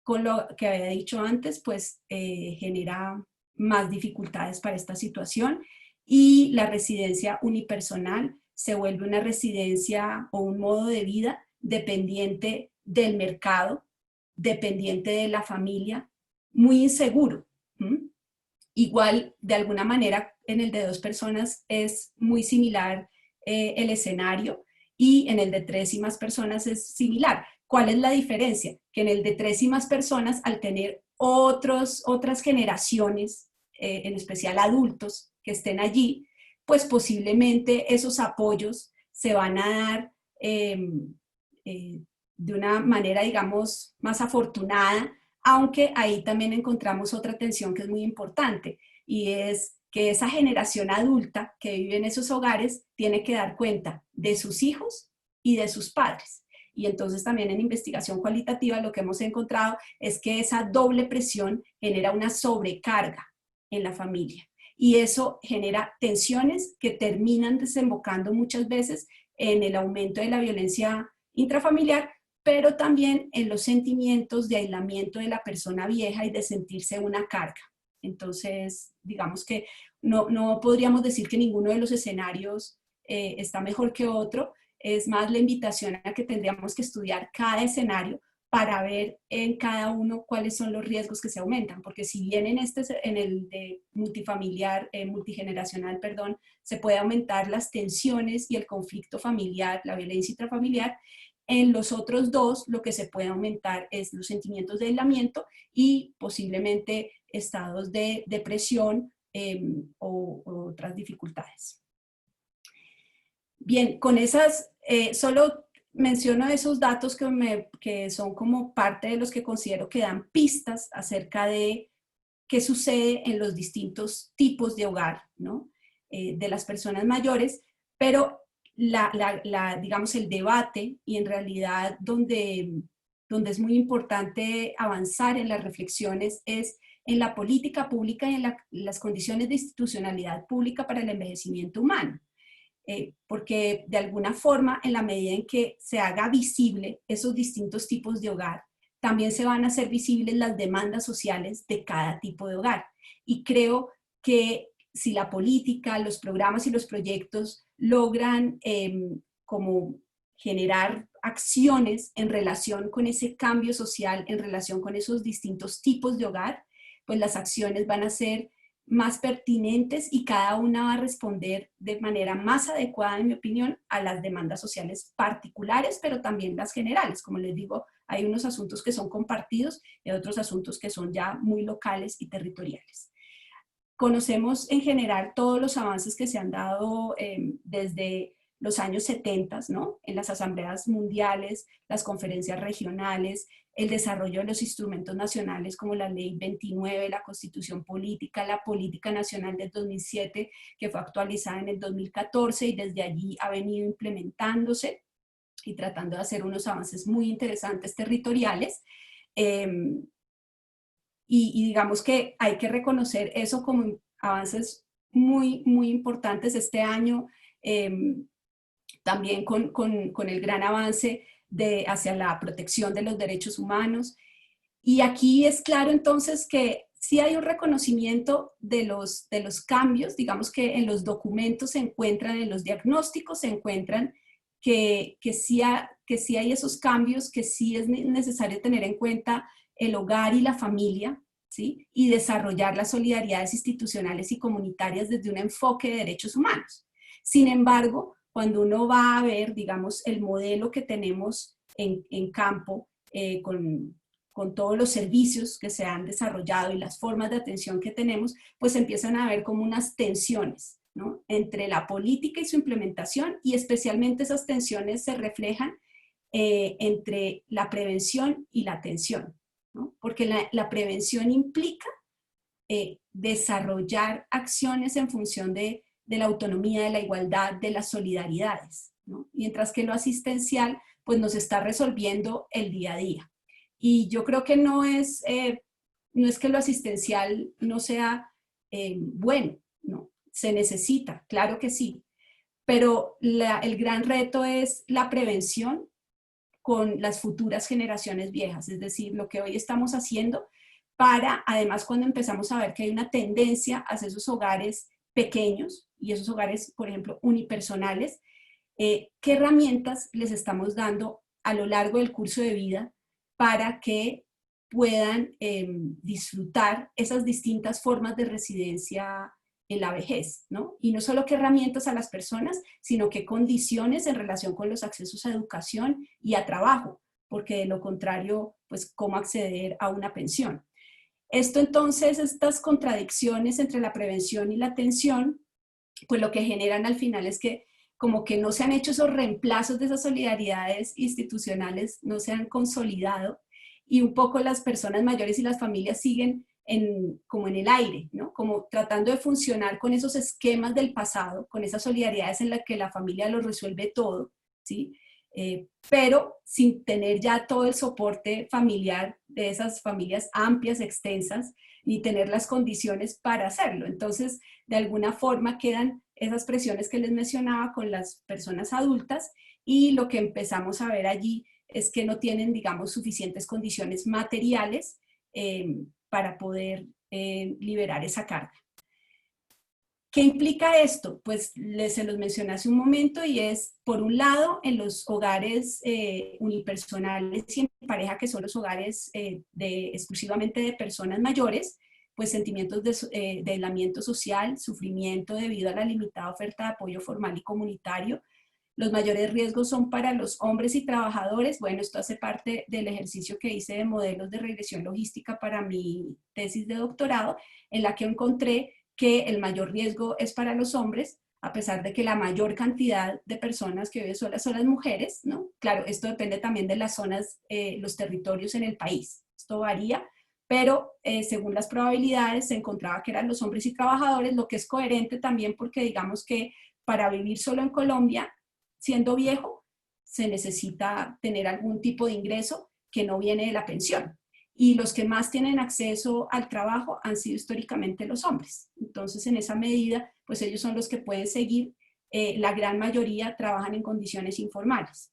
con lo que había dicho antes, pues genera más dificultades para esta situación, y la residencia unipersonal se vuelve una residencia o un modo de vida dependiente del mercado, dependiente de la familia, muy inseguro. Igual, de alguna manera, en el de 2 personas es muy similar el escenario, y en el de 3 y más personas es similar. ¿Cuál es la diferencia? Que en el de 3 y más personas, al tener otras generaciones, en especial adultos que estén allí, pues posiblemente esos apoyos se van a dar de una manera, digamos, más afortunada, aunque ahí también encontramos otra tensión que es muy importante, y es que esa generación adulta que vive en esos hogares tiene que dar cuenta de sus hijos y de sus padres. Y entonces también en investigación cualitativa lo que hemos encontrado es que esa doble presión genera una sobrecarga en la familia. y eso genera tensiones que terminan desembocando muchas veces en el aumento de la violencia intrafamiliar, pero también en los sentimientos de aislamiento de la persona vieja y de sentirse una carga. Entonces, digamos que no podríamos decir que ninguno de los escenarios está mejor que otro, es más la invitación a que tendríamos que estudiar cada escenario para ver en cada uno cuáles son los riesgos que se aumentan, porque si bien en el de multifamiliar, multigeneracional, perdón, se puede aumentar las tensiones y el conflicto familiar, la violencia intrafamiliar, en los otros dos lo que se puede aumentar es los sentimientos de aislamiento y posiblemente estados de depresión o otras dificultades. Bien, con esas, solo menciono esos datos que son como parte de los que considero que dan pistas acerca de qué sucede en los distintos tipos de hogar, ¿no? De las personas mayores, pero digamos, el debate y en realidad donde es muy importante avanzar en las reflexiones es en la política pública y en las condiciones de institucionalidad pública para el envejecimiento humano. Porque de alguna forma, en la medida en que se haga visible esos distintos tipos de hogar, también se van a hacer visibles las demandas sociales de cada tipo de hogar. Y creo que si la política, los programas y los proyectos logran como generar acciones en relación con ese cambio social, en relación con esos distintos tipos de hogar, pues las acciones van a ser más pertinentes y cada una va a responder de manera más adecuada, en mi opinión, a las demandas sociales particulares, pero también las generales. Como les digo, hay unos asuntos que son compartidos y otros asuntos que son ya muy locales y territoriales. Conocemos en general todos los avances que se han dado desde los años 70, ¿no? En las asambleas mundiales, las conferencias regionales, el desarrollo de los instrumentos nacionales como la Ley 29, la Constitución Política, la Política Nacional del 2007, que fue actualizada en el 2014 y desde allí ha venido implementándose y tratando de hacer unos avances muy interesantes territoriales. Y digamos que hay que reconocer eso como avances muy, muy importantes este año, también con el gran avance hacia la protección de los derechos humanos. Y aquí es claro entonces que sí hay un reconocimiento de los cambios, digamos que en los documentos se encuentran, en los diagnósticos se encuentran que sí hay esos cambios, que sí es necesario tener en cuenta el hogar y la familia, ¿sí? Y desarrollar las solidaridades institucionales y comunitarias desde un enfoque de derechos humanos. Sin embargo, cuando uno va a ver, digamos, el modelo que tenemos en campo, con todos los servicios que se han desarrollado y las formas de atención que tenemos, pues empiezan a haber como unas tensiones, ¿no? Entre la política y su implementación, y especialmente esas tensiones se reflejan entre la prevención y la atención, ¿no? Porque la prevención implica desarrollar acciones en función de la autonomía, de la igualdad, de las solidaridades, ¿no? Mientras que lo asistencial pues nos está resolviendo el día a día. Y yo creo que no es que lo asistencial no sea bueno, no, se necesita, claro que sí, pero el gran reto es la prevención con las futuras generaciones viejas, es decir, lo que hoy estamos haciendo para, además, cuando empezamos a ver que hay una tendencia hacia esos hogares pequeños y esos hogares, por ejemplo, unipersonales, ¿qué herramientas les estamos dando a lo largo del curso de vida para que puedan disfrutar esas distintas formas de residencia en la vejez, ¿no? Y no solo qué herramientas a las personas, sino qué condiciones en relación con los accesos a educación y a trabajo, porque de lo contrario, pues, ¿cómo acceder a una pensión? Esto entonces, estas contradicciones entre la prevención y la atención, pues lo que generan al final es que como que no se han hecho esos reemplazos de esas solidaridades institucionales, no se han consolidado, y un poco las personas mayores y las familias siguen como en el aire, ¿no? Como tratando de funcionar con esos esquemas del pasado, con esas solidaridades en las que la familia lo resuelve todo, ¿sí? Pero sin tener ya todo el soporte familiar de esas familias amplias, extensas, ni tener las condiciones para hacerlo. Entonces, de alguna forma quedan esas presiones que les mencionaba con las personas adultas, y lo que empezamos a ver allí es que no tienen, digamos, suficientes condiciones materiales para poder liberar esa carga. ¿Qué implica esto? Pues se los mencioné hace un momento, y es, por un lado, en los hogares unipersonales y en pareja, que son los hogares exclusivamente de personas mayores, pues sentimientos de aislamiento social, sufrimiento debido a la limitada oferta de apoyo formal y comunitario. Los mayores riesgos son para los hombres y trabajadores. Bueno, esto hace parte del ejercicio que hice de modelos de regresión logística para mi tesis de doctorado, en la que encontré que el mayor riesgo es para los hombres, a pesar de que la mayor cantidad de personas que viven solas son las mujeres, ¿no? Claro, esto depende también de las zonas, los territorios en el país. Esto varía, pero según las probabilidades se encontraba que eran los hombres y trabajadores, lo que es coherente también, porque digamos que para vivir solo en Colombia, siendo viejo, se necesita tener algún tipo de ingreso que no viene de la pensión. Y los que más tienen acceso al trabajo han sido históricamente los hombres. Entonces, en esa medida, pues ellos son los que pueden seguir. La gran mayoría trabajan en condiciones informales.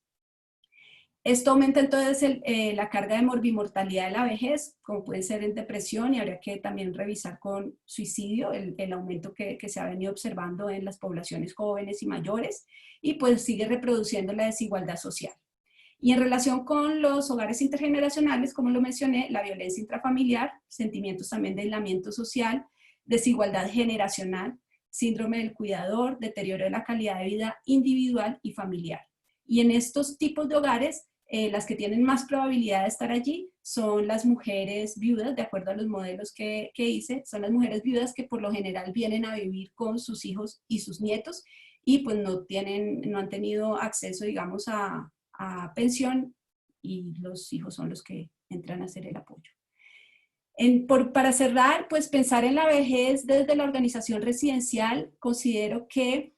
Esto aumenta entonces la carga de morbimortalidad de la vejez, como puede ser en depresión, y habría que también revisar con suicidio el aumento que se ha venido observando en las poblaciones jóvenes y mayores, y pues sigue reproduciendo la desigualdad social. Y en relación con los hogares intergeneracionales, como lo mencioné, la violencia intrafamiliar, sentimientos también de aislamiento social, desigualdad generacional, síndrome del cuidador, deterioro de la calidad de vida individual y familiar. Y en estos tipos de hogares, las que tienen más probabilidad de estar allí son las mujeres viudas, de acuerdo a los modelos que hice, son las mujeres viudas que por lo general vienen a vivir con sus hijos y sus nietos, y pues no han tenido acceso, digamos, a pensión, y los hijos son los que entran a hacer el apoyo. Para cerrar, pues pensar en la vejez desde la organización residencial, considero que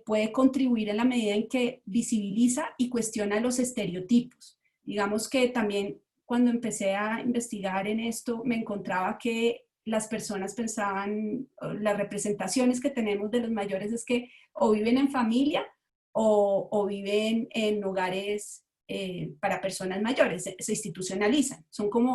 puede contribuir en la medida en que visibiliza y cuestiona los estereotipos. Digamos que también cuando empecé a investigar en esto, me encontraba que las personas pensaban, las representaciones que tenemos de los mayores es que o viven en familia o viven en hogares para personas mayores, se institucionalizan.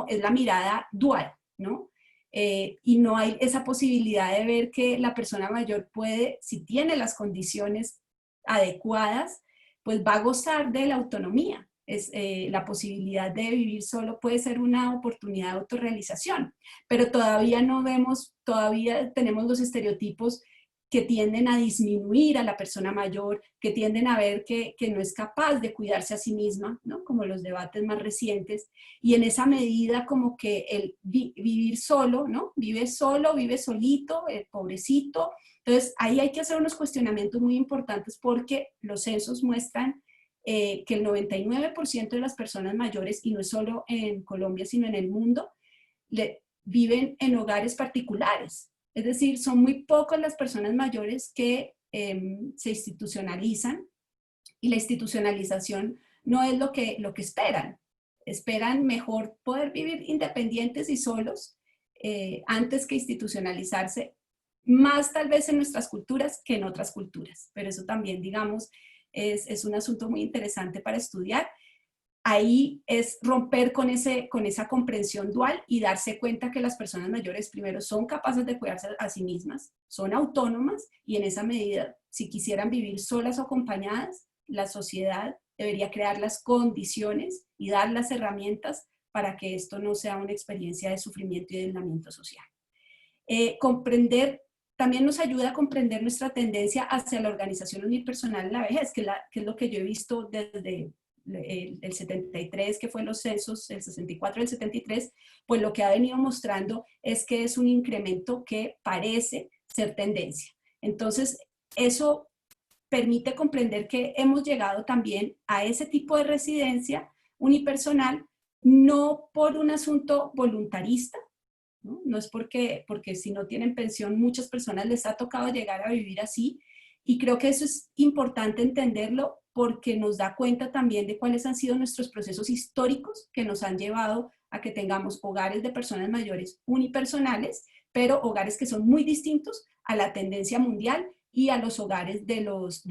Es la mirada dual, ¿no? Y no hay esa posibilidad de ver que la persona mayor puede, si tiene las condiciones adecuadas, pues va a gozar de la autonomía. La posibilidad de vivir solo puede ser una oportunidad de autorrealización, pero todavía tenemos los estereotipos que tienden a disminuir a la persona mayor, que tienden a ver que no es capaz de cuidarse a sí misma, ¿no? Como los debates más recientes, y en esa medida como que el vivir solo, ¿no? Vive solo, vive solito, pobrecito. Entonces ahí hay que hacer unos cuestionamientos muy importantes, porque los censos muestran que el 99% de las personas mayores, y no es solo en Colombia, sino en el mundo, viven en hogares particulares. Es decir, son muy pocas las personas mayores que se institucionalizan, y la institucionalización no es lo que esperan. Esperan mejor poder vivir independientes y solos antes que institucionalizarse, más tal vez en nuestras culturas que en otras culturas. Pero eso también, digamos, es un asunto muy interesante para estudiar. Ahí es romper con esa comprensión dual y darse cuenta que las personas mayores primero son capaces de cuidarse a sí mismas, son autónomas, y en esa medida, si quisieran vivir solas o acompañadas, la sociedad debería crear las condiciones y dar las herramientas para que esto no sea una experiencia de sufrimiento y de aislamiento social. Comprender también nos ayuda a comprender nuestra tendencia hacia la organización unipersonal en la vejez, que es lo que yo he visto desde el 73, que fue los censos, el 64 y el 73, pues lo que ha venido mostrando es que es un incremento que parece ser tendencia. Entonces, eso permite comprender que hemos llegado también a ese tipo de residencia unipersonal, no por un asunto voluntarista, no es porque si no tienen pensión, muchas personas les ha tocado llegar a vivir así, y creo que eso es importante entenderlo, porque nos da cuenta también de cuáles han sido nuestros procesos históricos que nos han llevado a que tengamos hogares de personas mayores unipersonales, pero hogares que son muy distintos a la tendencia mundial y a los hogares de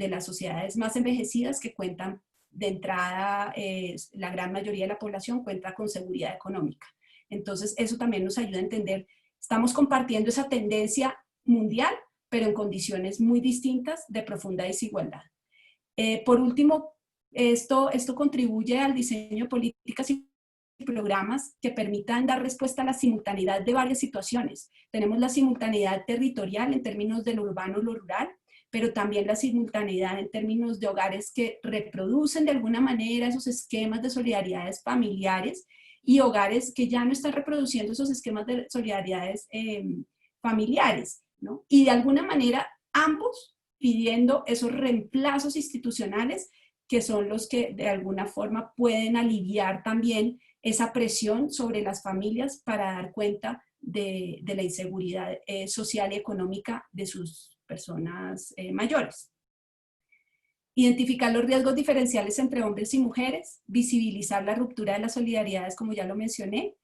las sociedades más envejecidas que cuentan de entrada, la gran mayoría de la población cuenta con seguridad económica. Entonces, eso también nos ayuda a entender, estamos compartiendo esa tendencia mundial, pero en condiciones muy distintas de profunda desigualdad. Por último, esto contribuye al diseño de políticas y programas que permitan dar respuesta a la simultaneidad de varias situaciones. Tenemos la simultaneidad territorial en términos de lo urbano y lo rural, pero también la simultaneidad en términos de hogares que reproducen de alguna manera esos esquemas de solidaridades familiares y hogares que ya no están reproduciendo esos esquemas de solidaridades familiares, ¿no? Y de alguna manera ambos pidiendo esos reemplazos institucionales que son los que de alguna forma pueden aliviar también esa presión sobre las familias para dar cuenta de la inseguridad social y económica de sus personas mayores. Identificar los riesgos diferenciales entre hombres y mujeres, visibilizar la ruptura de las solidaridades, como ya lo mencioné,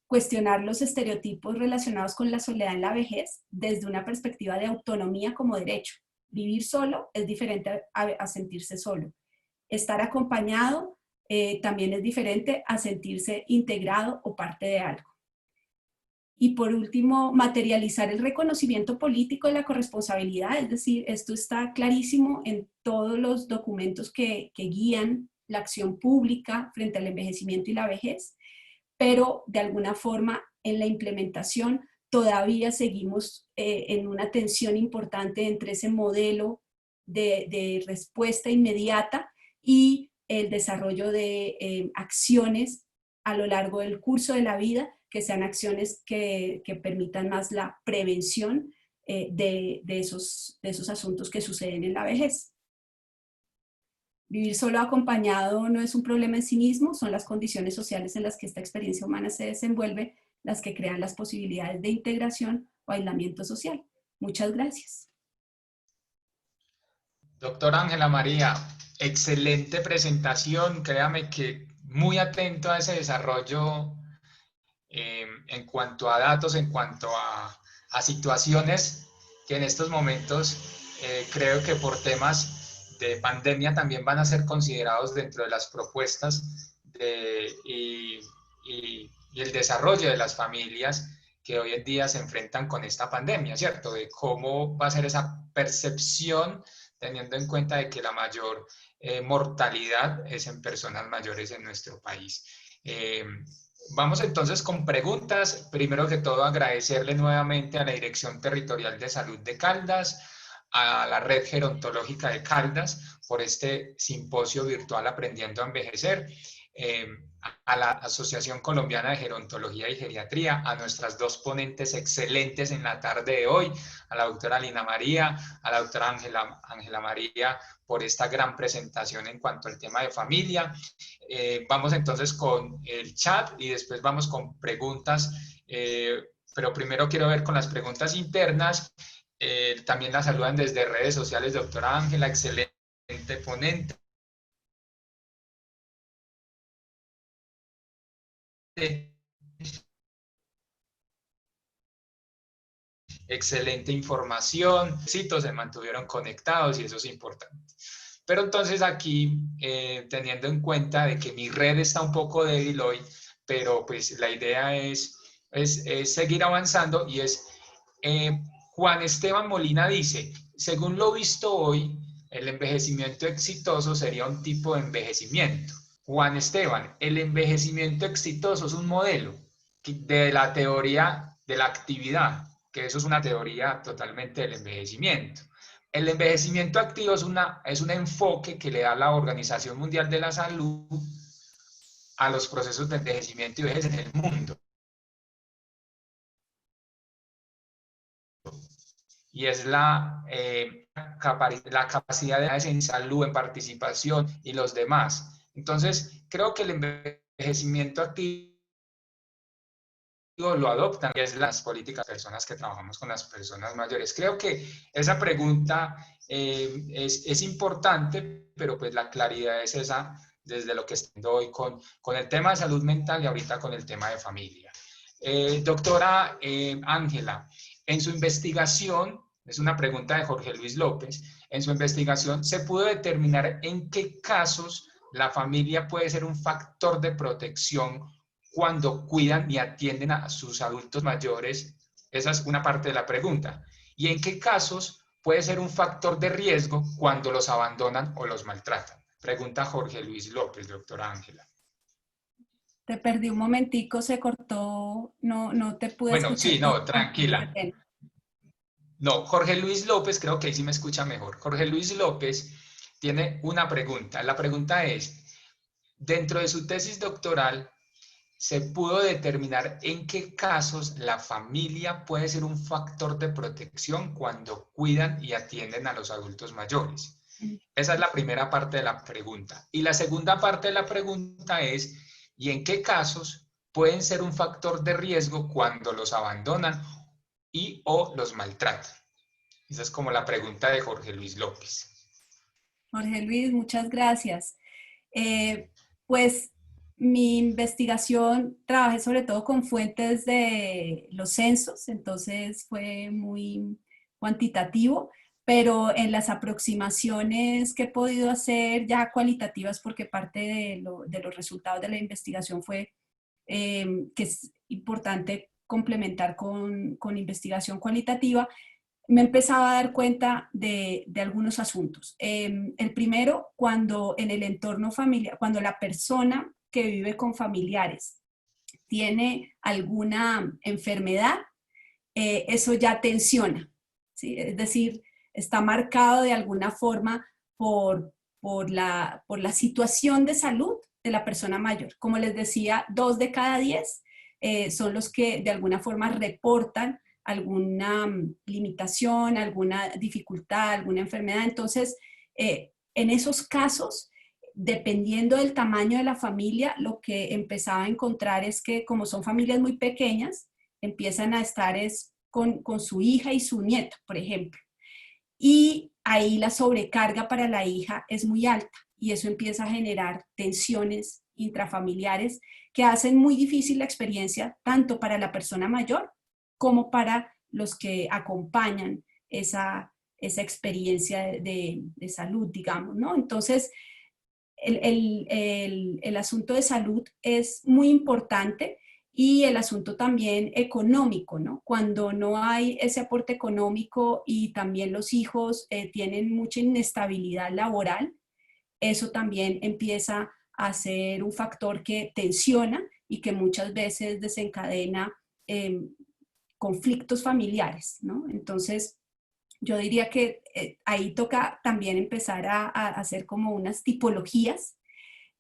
cuestionar los estereotipos relacionados con la soledad en la vejez desde una perspectiva de autonomía como derecho. Vivir solo es diferente a sentirse solo. Estar acompañado también es diferente a sentirse integrado o parte de algo. Y por último, materializar el reconocimiento político de la corresponsabilidad, es decir, esto está clarísimo en todos los documentos que guían la acción pública frente al envejecimiento y la vejez, pero de alguna forma en la implementación todavía seguimos en una tensión importante entre ese modelo de respuesta inmediata y el desarrollo de acciones a lo largo del curso de la vida, que sean acciones que permitan más la prevención de esos asuntos que suceden en la vejez. Vivir solo acompañado no es un problema en sí mismo, son las condiciones sociales en las que esta experiencia humana se desenvuelve las que crean las posibilidades de integración o aislamiento social. Muchas gracias. Doctora Ángela María, excelente presentación. Créame que muy atento a ese desarrollo en cuanto a datos, en cuanto a situaciones que en estos momentos creo que por temas de pandemia también van a ser considerados dentro de las propuestas y el desarrollo de las familias que hoy en día se enfrentan con esta pandemia, ¿cierto? De cómo va a ser esa percepción teniendo en cuenta de que la mayor mortalidad es en personas mayores en nuestro país. Vamos entonces con preguntas. Primero que todo, agradecerle nuevamente a la Dirección Territorial de Salud de Caldas, a la Red Gerontológica de Caldas por este simposio virtual Aprendiendo a Envejecer, a la Asociación Colombiana de Gerontología y Geriatría, a nuestras dos ponentes excelentes en la tarde de hoy, a la doctora Lina María, a la doctora Ángela María, por esta gran presentación en cuanto al tema de familia. Vamos entonces con el chat y después vamos con preguntas, pero primero quiero ver con las preguntas internas. También la saludan desde redes sociales, doctora Ángela, excelente ponente. Excelente información, se mantuvieron conectados y eso es importante. Pero entonces aquí, teniendo en cuenta de que mi red está un poco débil hoy, pero pues la idea es seguir avanzando y es, Juan Esteban Molina dice, según lo visto hoy, el envejecimiento exitoso sería un tipo de envejecimiento. Juan Esteban, el envejecimiento exitoso es un modelo de la teoría de la actividad, que eso es una teoría totalmente del envejecimiento. El envejecimiento activo es un enfoque que le da la Organización Mundial de la Salud a los procesos de envejecimiento y vejez en el mundo. Y es la capacidad de en salud, en participación y los demás. Entonces, creo que el envejecimiento activo lo adoptan, y es las políticas de personas que trabajamos con las personas mayores. Creo que esa pregunta es importante, pero pues la claridad es esa desde lo que estoy hoy con el tema de salud mental y ahorita con el tema de familia. Doctora Ángela, en su investigación, es una pregunta de Jorge Luis López, en su investigación se pudo determinar en qué casos la familia puede ser un factor de protección cuando cuidan y atienden a sus adultos mayores. Esa es una parte de la pregunta. ¿Y en qué casos puede ser un factor de riesgo cuando los abandonan o los maltratan? Pregunta Jorge Luis López, doctora Ángela. Te perdí un momentico, se cortó, no te pude Bueno, escuchar sí, todo. no, tranquila. No, Jorge Luis López, creo que ahí sí me escucha mejor. Jorge Luis López tiene una pregunta. La pregunta es, dentro de su tesis doctoral, ¿se pudo determinar en qué casos la familia puede ser un factor de protección cuando cuidan y atienden a los adultos mayores? Esa es la primera parte de la pregunta. Y la segunda parte de la pregunta es, ¿y en qué casos pueden ser un factor de riesgo cuando los abandonan y o los maltratan? Esa es como la pregunta de Jorge Luis López. Jorge Luis, muchas gracias. Pues mi investigación trabajé sobre todo con fuentes de los censos, entonces fue muy cuantitativo, pero en las aproximaciones que he podido hacer ya cualitativas, porque parte de los resultados de la investigación fue que es importante complementar con investigación cualitativa, me empezaba a dar cuenta de algunos asuntos. El primero, cuando en el entorno familiar, cuando la persona que vive con familiares tiene alguna enfermedad, eso ya tensiona, ¿sí? Es decir, está marcado de alguna forma por la situación de salud de la persona mayor. Como les decía, 2 de cada 10 son los que de alguna forma reportan alguna limitación, alguna dificultad, alguna enfermedad. Entonces, en esos casos, dependiendo del tamaño de la familia, lo que empezaba a encontrar es que como son familias muy pequeñas, empiezan a estar con su hija y su nieto, por ejemplo. Y ahí la sobrecarga para la hija es muy alta y eso empieza a generar tensiones intrafamiliares que hacen muy difícil la experiencia tanto para la persona mayor como para los que acompañan esa experiencia de salud, digamos, ¿no? Entonces, el asunto de salud es muy importante y el asunto también económico, ¿no? Cuando no hay ese aporte económico y también los hijos tienen mucha inestabilidad laboral, eso también empieza a ser un factor que tensiona y que muchas veces desencadena conflictos familiares, ¿no? Entonces, yo diría que ahí toca también empezar a hacer como unas tipologías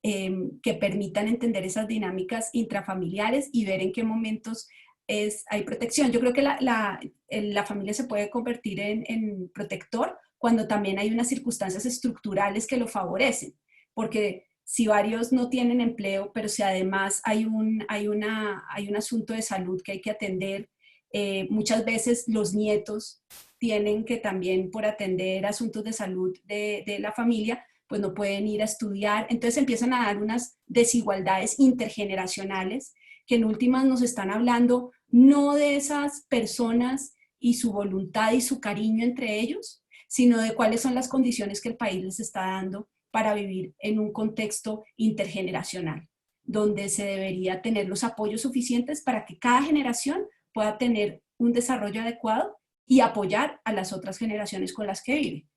que permitan entender esas dinámicas intrafamiliares y ver en qué momentos hay protección. Yo creo que la familia se puede convertir en protector cuando también hay unas circunstancias estructurales que lo favorecen, porque si varios no tienen empleo, pero si además hay un asunto de salud que hay que atender, muchas veces los nietos tienen que también por atender asuntos de salud de la familia, pues no pueden ir a estudiar. Entonces empiezan a dar unas desigualdades intergeneracionales que en últimas nos están hablando no de esas personas y su voluntad y su cariño entre ellos, sino de cuáles son las condiciones que el país les está dando para vivir en un contexto intergeneracional, donde se debería tener los apoyos suficientes para que cada generación pueda tener un desarrollo adecuado y apoyar a las otras generaciones con las que vive.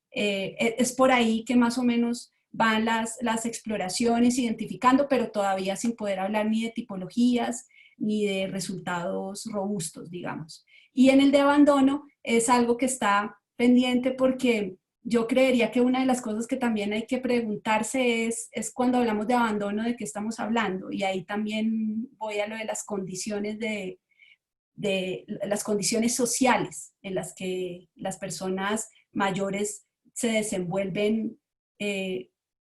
Es por ahí que más o menos van las exploraciones identificando, pero todavía sin poder hablar ni de tipologías ni de resultados robustos, digamos. Y en el de abandono es algo que está pendiente porque yo creería que una de las cosas que también hay que preguntarse es cuando hablamos de abandono, ¿de qué estamos hablando? Y ahí también voy a lo de las condiciones de las condiciones sociales en las que las personas mayores se desenvuelven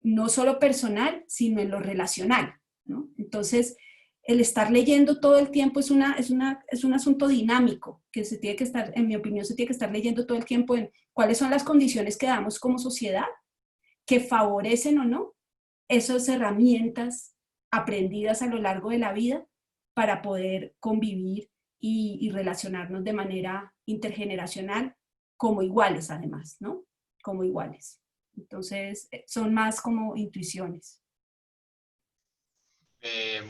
no solo personal, sino en lo relacional, ¿no? Entonces, el estar leyendo todo el tiempo es un asunto dinámico, que se tiene que estar, en mi opinión, se tiene que estar leyendo todo el tiempo en cuáles son las condiciones que damos como sociedad, que favorecen o no esas herramientas aprendidas a lo largo de la vida para poder convivir y relacionarnos de manera intergeneracional como iguales además, ¿no? Como iguales. Entonces, son más como intuiciones.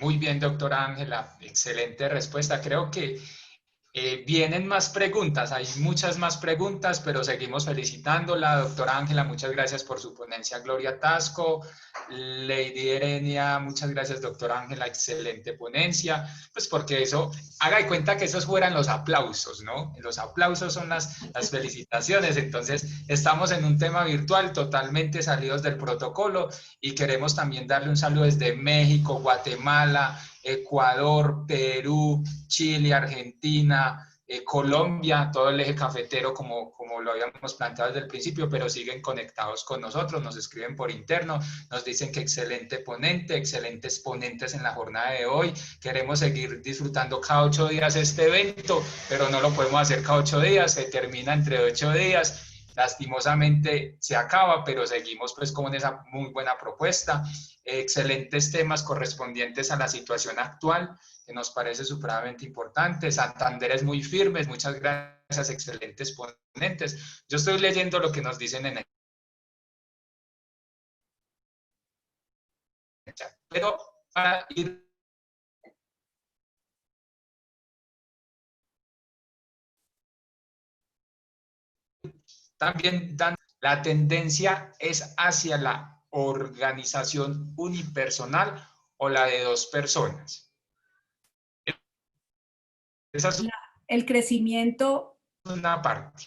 Muy bien, doctora Ángela, excelente respuesta. Creo que vienen más preguntas, hay muchas más preguntas, pero seguimos felicitándola. Doctora Ángela, muchas gracias por su ponencia. Gloria Tasco, Lady Erenia, muchas gracias, doctora Ángela, excelente ponencia. Pues porque eso, haga de cuenta que esos fueran los aplausos, ¿no? Los aplausos son las felicitaciones. Entonces, estamos en un tema virtual totalmente salidos del protocolo y queremos también darle un saludo desde México, Guatemala, Ecuador, Perú, Chile, Argentina, Colombia, todo el eje cafetero como lo habíamos planteado desde el principio, pero siguen conectados con nosotros, nos escriben por interno, nos dicen que excelente ponente, excelentes ponentes en la jornada de hoy, queremos seguir disfrutando cada 8 días este evento, pero no lo podemos hacer cada 8 días, se termina entre 8 días, lastimosamente se acaba, pero seguimos pues con esa muy buena propuesta. Excelentes temas correspondientes a la situación actual, que nos parece supremamente importante. Santander es muy firme, muchas gracias, excelentes ponentes. Yo estoy leyendo lo que nos dicen en el chat, pero para ir también dando, la tendencia es hacia la organización unipersonal o la de 2 personas. Esa es El crecimiento, una parte.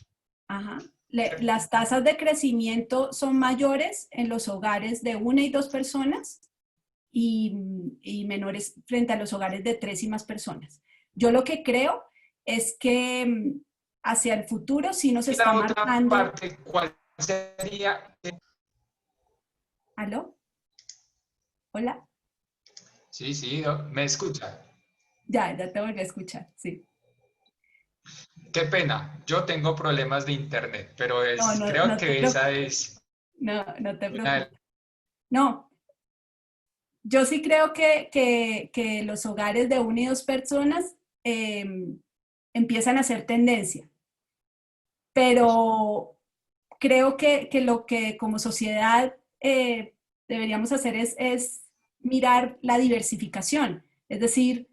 ajá, las tasas de crecimiento son mayores en los hogares de 1 y 2 personas y menores frente a los hogares de 3 y más personas. Yo lo que creo es que hacia el futuro sí nos Y está la otra marcando. parte, ¿cuál sería? ¿Aló? ¿Hola? Sí, sí, me escucha. Ya te volví a escuchar, sí. Qué pena, yo tengo problemas de internet, pero creo No te que esa preocupes. es No te una de preocupes. No, yo sí creo que los hogares de 1 y 2 personas empiezan a ser tendencia, pero creo que lo que como sociedad deberíamos hacer es mirar la diversificación, es decir,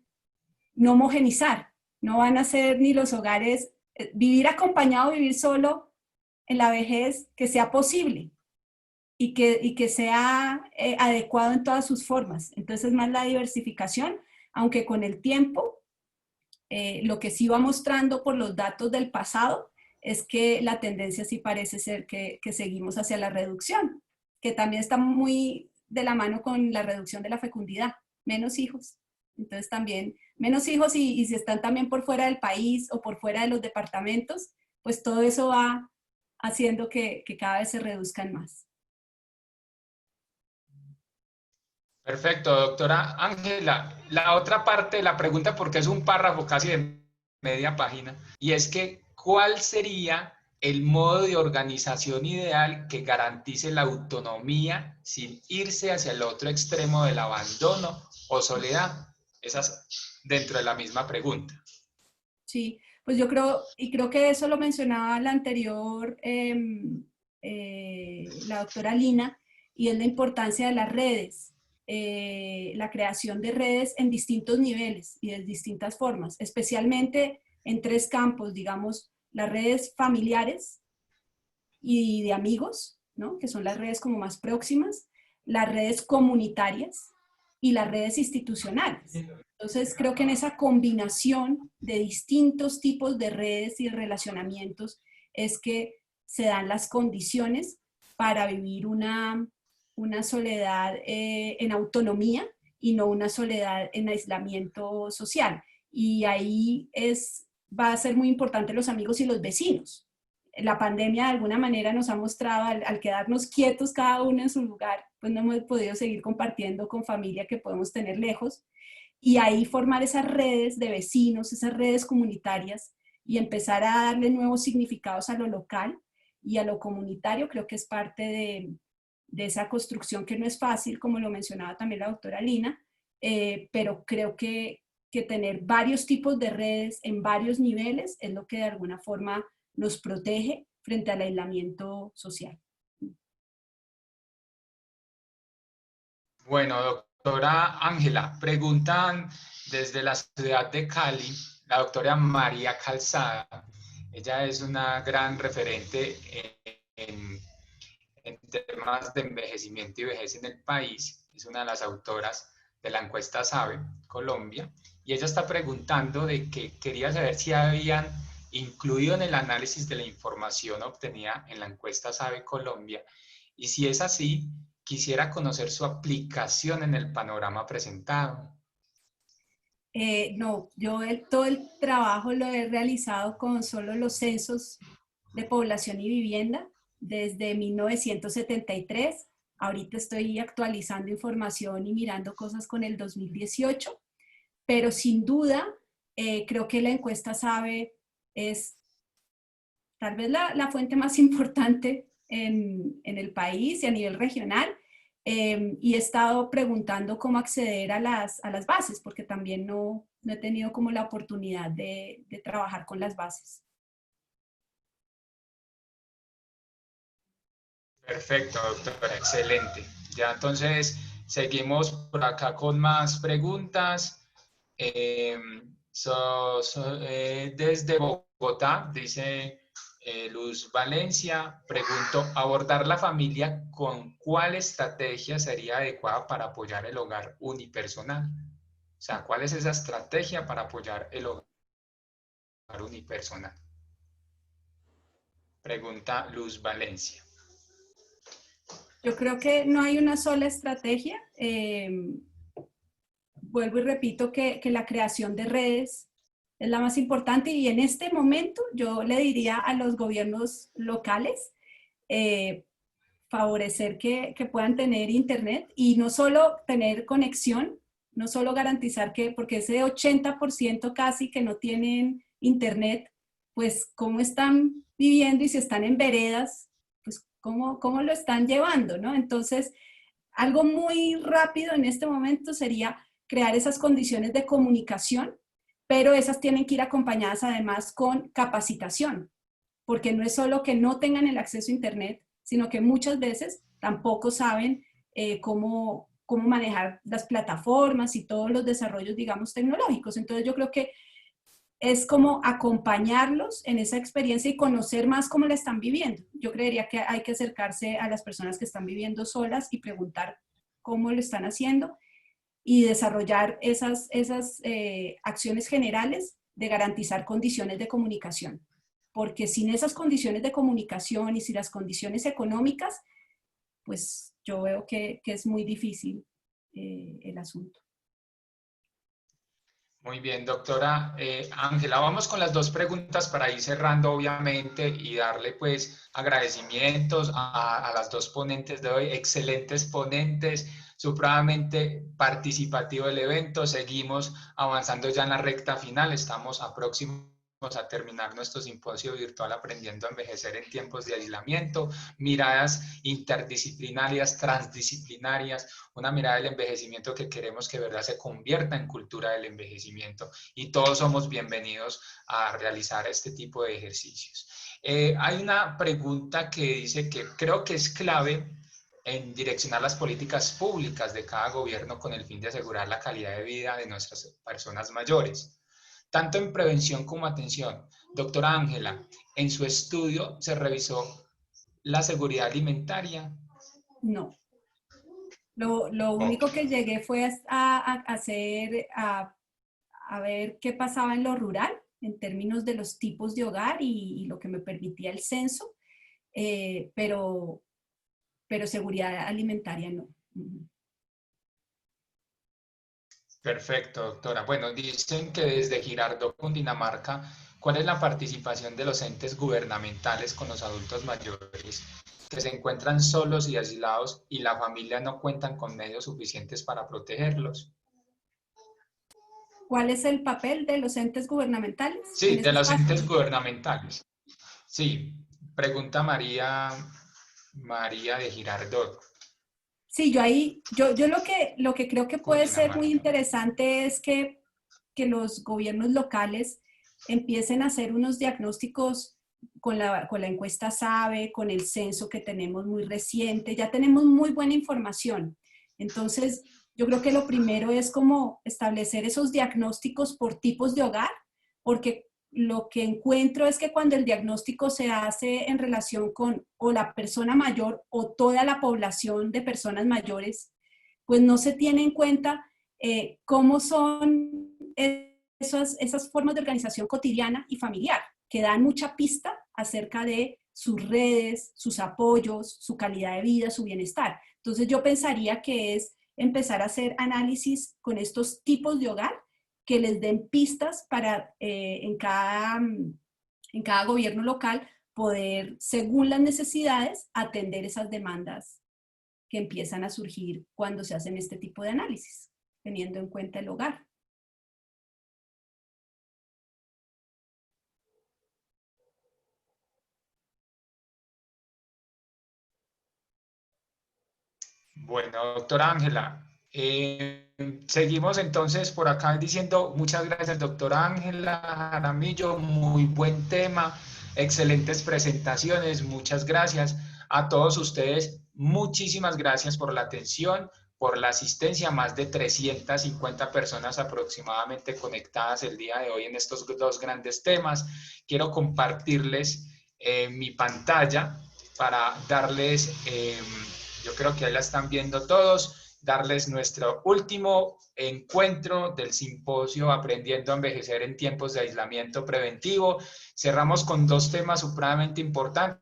no homogenizar, no van a ser ni los hogares, vivir acompañado, vivir solo en la vejez, que sea posible y que sea adecuado en todas sus formas. Entonces, más la diversificación, aunque con el tiempo, lo que sí va mostrando por los datos del pasado es que la tendencia sí parece ser que seguimos hacia la reducción, que también está muy de la mano con la reducción de la fecundidad, menos hijos. Entonces también menos hijos y si están también por fuera del país o por fuera de los departamentos, pues todo eso va haciendo que cada vez se reduzcan más. Perfecto, doctora Ángela. La otra parte de la pregunta, porque es un párrafo casi de media página, y es que, ¿cuál sería el modo de organización ideal que garantice la autonomía sin irse hacia el otro extremo del abandono o soledad? Esas dentro de la misma pregunta. Sí, pues yo creo que eso lo mencionaba la anterior, la doctora Lina, y es la importancia de las redes, la creación de redes en distintos niveles y de distintas formas, especialmente en 3 campos, digamos, las redes familiares y de amigos, ¿no? Que son las redes como más próximas, las redes comunitarias y las redes institucionales. Entonces, creo que en esa combinación de distintos tipos de redes y relacionamientos es que se dan las condiciones para vivir una soledad en autonomía y no una soledad en aislamiento social. Y ahí va a ser muy importante los amigos y los vecinos. La pandemia de alguna manera nos ha mostrado, al quedarnos quietos cada uno en su lugar, pues no hemos podido seguir compartiendo con familia que podemos tener lejos. y ahí formar esas redes de vecinos, esas redes comunitarias y empezar a darle nuevos significados a lo local y a lo comunitario, creo que es parte de esa construcción que no es fácil, como lo mencionaba también la doctora Lina, pero creo que tener varios tipos de redes en varios niveles es lo que de alguna forma nos protege frente al aislamiento social. Bueno, doctora Ángela, preguntan desde la ciudad de Cali, la doctora María Calzada. Ella es una gran referente en temas de envejecimiento y vejez en el país. Es una de las autoras de la encuesta SABE Colombia. Y ella está preguntando de que quería saber si habían incluido en el análisis de la información obtenida en la encuesta SABE Colombia. Y si es así, quisiera conocer su aplicación en el panorama presentado. No, yo todo el trabajo lo he realizado con solo los censos de población y vivienda desde 1973. Ahorita estoy actualizando información y mirando cosas con el 2018, pero sin duda creo que la encuesta SABE es tal vez la fuente más importante en el país y a nivel regional. Y he estado preguntando cómo acceder a las bases, porque también no he tenido como la oportunidad de trabajar con las bases. Perfecto, doctora, excelente. Ya entonces seguimos por acá con más preguntas. Desde Bogotá, dice Luz Valencia, pregunto, ¿abordar la familia con cuál estrategia sería adecuada para apoyar el hogar unipersonal? O sea, ¿cuál es esa estrategia para apoyar el hogar unipersonal? Pregunta Luz Valencia. Yo creo que no hay una sola estrategia. Vuelvo y repito que la creación de redes es la más importante y en este momento yo le diría a los gobiernos locales favorecer que puedan tener internet y no solo tener conexión, no solo garantizar que, porque ese 80% casi que no tienen internet, pues cómo están viviendo y si están en veredas, pues cómo lo están llevando, ¿no? Entonces, algo muy rápido en este momento sería crear esas condiciones de comunicación, pero esas tienen que ir acompañadas además con capacitación, porque no es solo que no tengan el acceso a internet, sino que muchas veces tampoco saben cómo manejar las plataformas y todos los desarrollos, digamos, tecnológicos. Entonces yo creo que es como acompañarlos en esa experiencia y conocer más cómo la están viviendo. Yo creería que hay que acercarse a las personas que están viviendo solas y preguntar cómo lo están haciendo y desarrollar esas acciones generales de garantizar condiciones de comunicación. Porque sin esas condiciones de comunicación y sin las condiciones económicas, pues yo veo que es muy difícil el asunto. Muy bien, doctora Ángela. Vamos con las dos preguntas para ir cerrando, obviamente, y darle pues agradecimientos a las dos ponentes de hoy. Excelentes ponentes, supremamente participativo el evento. Seguimos avanzando ya en la recta final. Estamos próximos a terminar nuestro simposio virtual Aprendiendo a Envejecer en Tiempos de Aislamiento. Miradas interdisciplinarias, transdisciplinarias, una mirada del envejecimiento que queremos que verdad se convierta en cultura del envejecimiento y todos somos bienvenidos a realizar este tipo de ejercicios. Hay una pregunta que dice que creo que es clave en direccionar las políticas públicas de cada gobierno con el fin de asegurar la calidad de vida de nuestras personas mayores, tanto en prevención como atención. Doctora Ángela, en su estudio se revisó la seguridad alimentaria. No. Lo único que llegué fue a ver qué pasaba en lo rural en términos de los tipos de hogar y lo que me permitía el censo, pero seguridad alimentaria no. Perfecto, doctora. Bueno, dicen que desde Girardot, Cundinamarca, ¿cuál es la participación de los entes gubernamentales con los adultos mayores que se encuentran solos y aislados y la familia no cuentan con medios suficientes para protegerlos? ¿Cuál es el papel de los entes gubernamentales Sí, en de este los espacio? entes gubernamentales. Sí, pregunta María de Girardot. Sí, yo lo que creo que puede ser muy Cundinamarca. interesante es que los gobiernos locales empiecen a hacer unos diagnósticos con la encuesta SABE, con el censo que tenemos muy reciente, ya tenemos muy buena información. Entonces, yo creo que lo primero es como establecer esos diagnósticos por tipos de hogar, porque lo que encuentro es que cuando el diagnóstico se hace en relación con o la persona mayor o toda la población de personas mayores, pues no se tiene en cuenta cómo son esas formas de organización cotidiana y familiar, que dan mucha pista acerca de sus redes, sus apoyos, su calidad de vida, su bienestar. Entonces yo pensaría que es empezar a hacer análisis con estos tipos de hogar que les den pistas para en cada gobierno local poder, según las necesidades, atender esas demandas que empiezan a surgir cuando se hacen este tipo de análisis, teniendo en cuenta el hogar. Bueno, doctora Ángela, seguimos entonces por acá diciendo muchas gracias, doctora Ángela Jaramillo, muy buen tema, excelentes presentaciones, muchas gracias a todos ustedes, muchísimas gracias por la atención, por la asistencia, más de 350 personas aproximadamente conectadas el día de hoy en estos dos grandes temas. Quiero compartirles mi pantalla para darles... yo creo que ahí la están viendo todos, darles nuestro último encuentro del simposio Aprendiendo a Envejecer en Tiempos de Aislamiento Preventivo. Cerramos con dos temas supremamente importantes.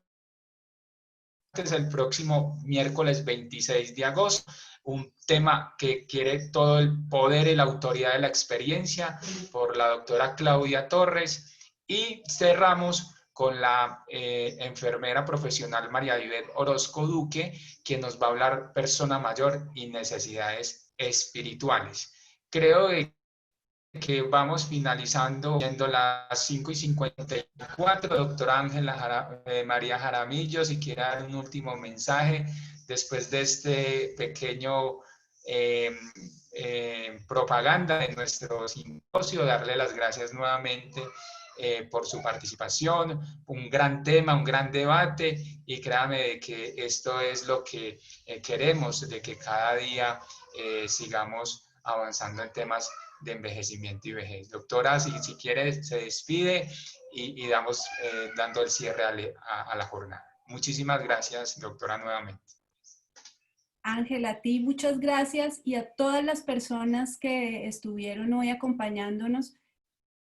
El próximo miércoles 26 de agosto, un tema que quiere todo el poder y la autoridad de la experiencia por la doctora Claudia Torres, y cerramos con la enfermera profesional María Ivette Orozco Duque, quien nos va a hablar persona mayor y necesidades espirituales. Creo que vamos finalizando viendo las 5:54. Doctora Ángela María Jaramillo, si quiere dar un último mensaje después de este pequeño propaganda de nuestro simposio, darle las gracias nuevamente por su participación, un gran tema, un gran debate, y créame de que esto es lo que queremos, de que cada día sigamos avanzando en temas de envejecimiento y vejez. Doctora, si quiere, se despide y damos dando el cierre a la jornada. Muchísimas gracias, doctora, nuevamente. Ángela, a ti muchas gracias y a todas las personas que estuvieron hoy acompañándonos.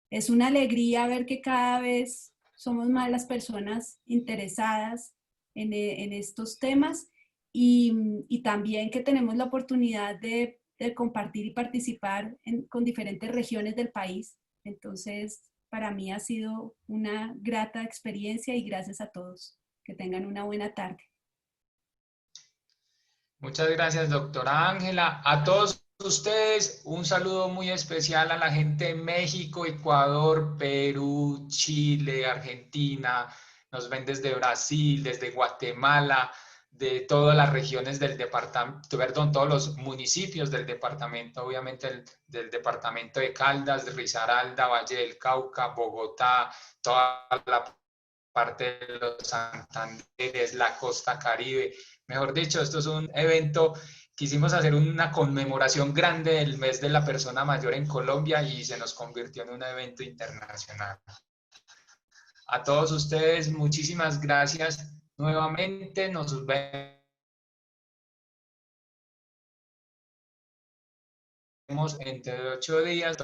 Es una alegría ver que cada vez somos más las personas interesadas en estos temas y también que tenemos la oportunidad de compartir y participar con diferentes regiones del país. Entonces, para mí ha sido una grata experiencia y gracias a todos. Que tengan una buena tarde. Muchas gracias, doctora Ángela. A todos ustedes, un saludo muy especial a la gente de México, Ecuador, Perú, Chile, Argentina. Nos ven desde Brasil, desde Guatemala, de todas las regiones del departamento, perdón, todos los municipios del departamento, obviamente del departamento de Caldas, de Risaralda, Valle del Cauca, Bogotá, toda la parte de los Santanderes, la costa Caribe. Mejor dicho, esto es un evento, quisimos hacer una conmemoración grande del mes de la persona mayor en Colombia y se nos convirtió en un evento internacional. A todos ustedes, muchísimas gracias nuevamente. Nos vemos entre 8 días.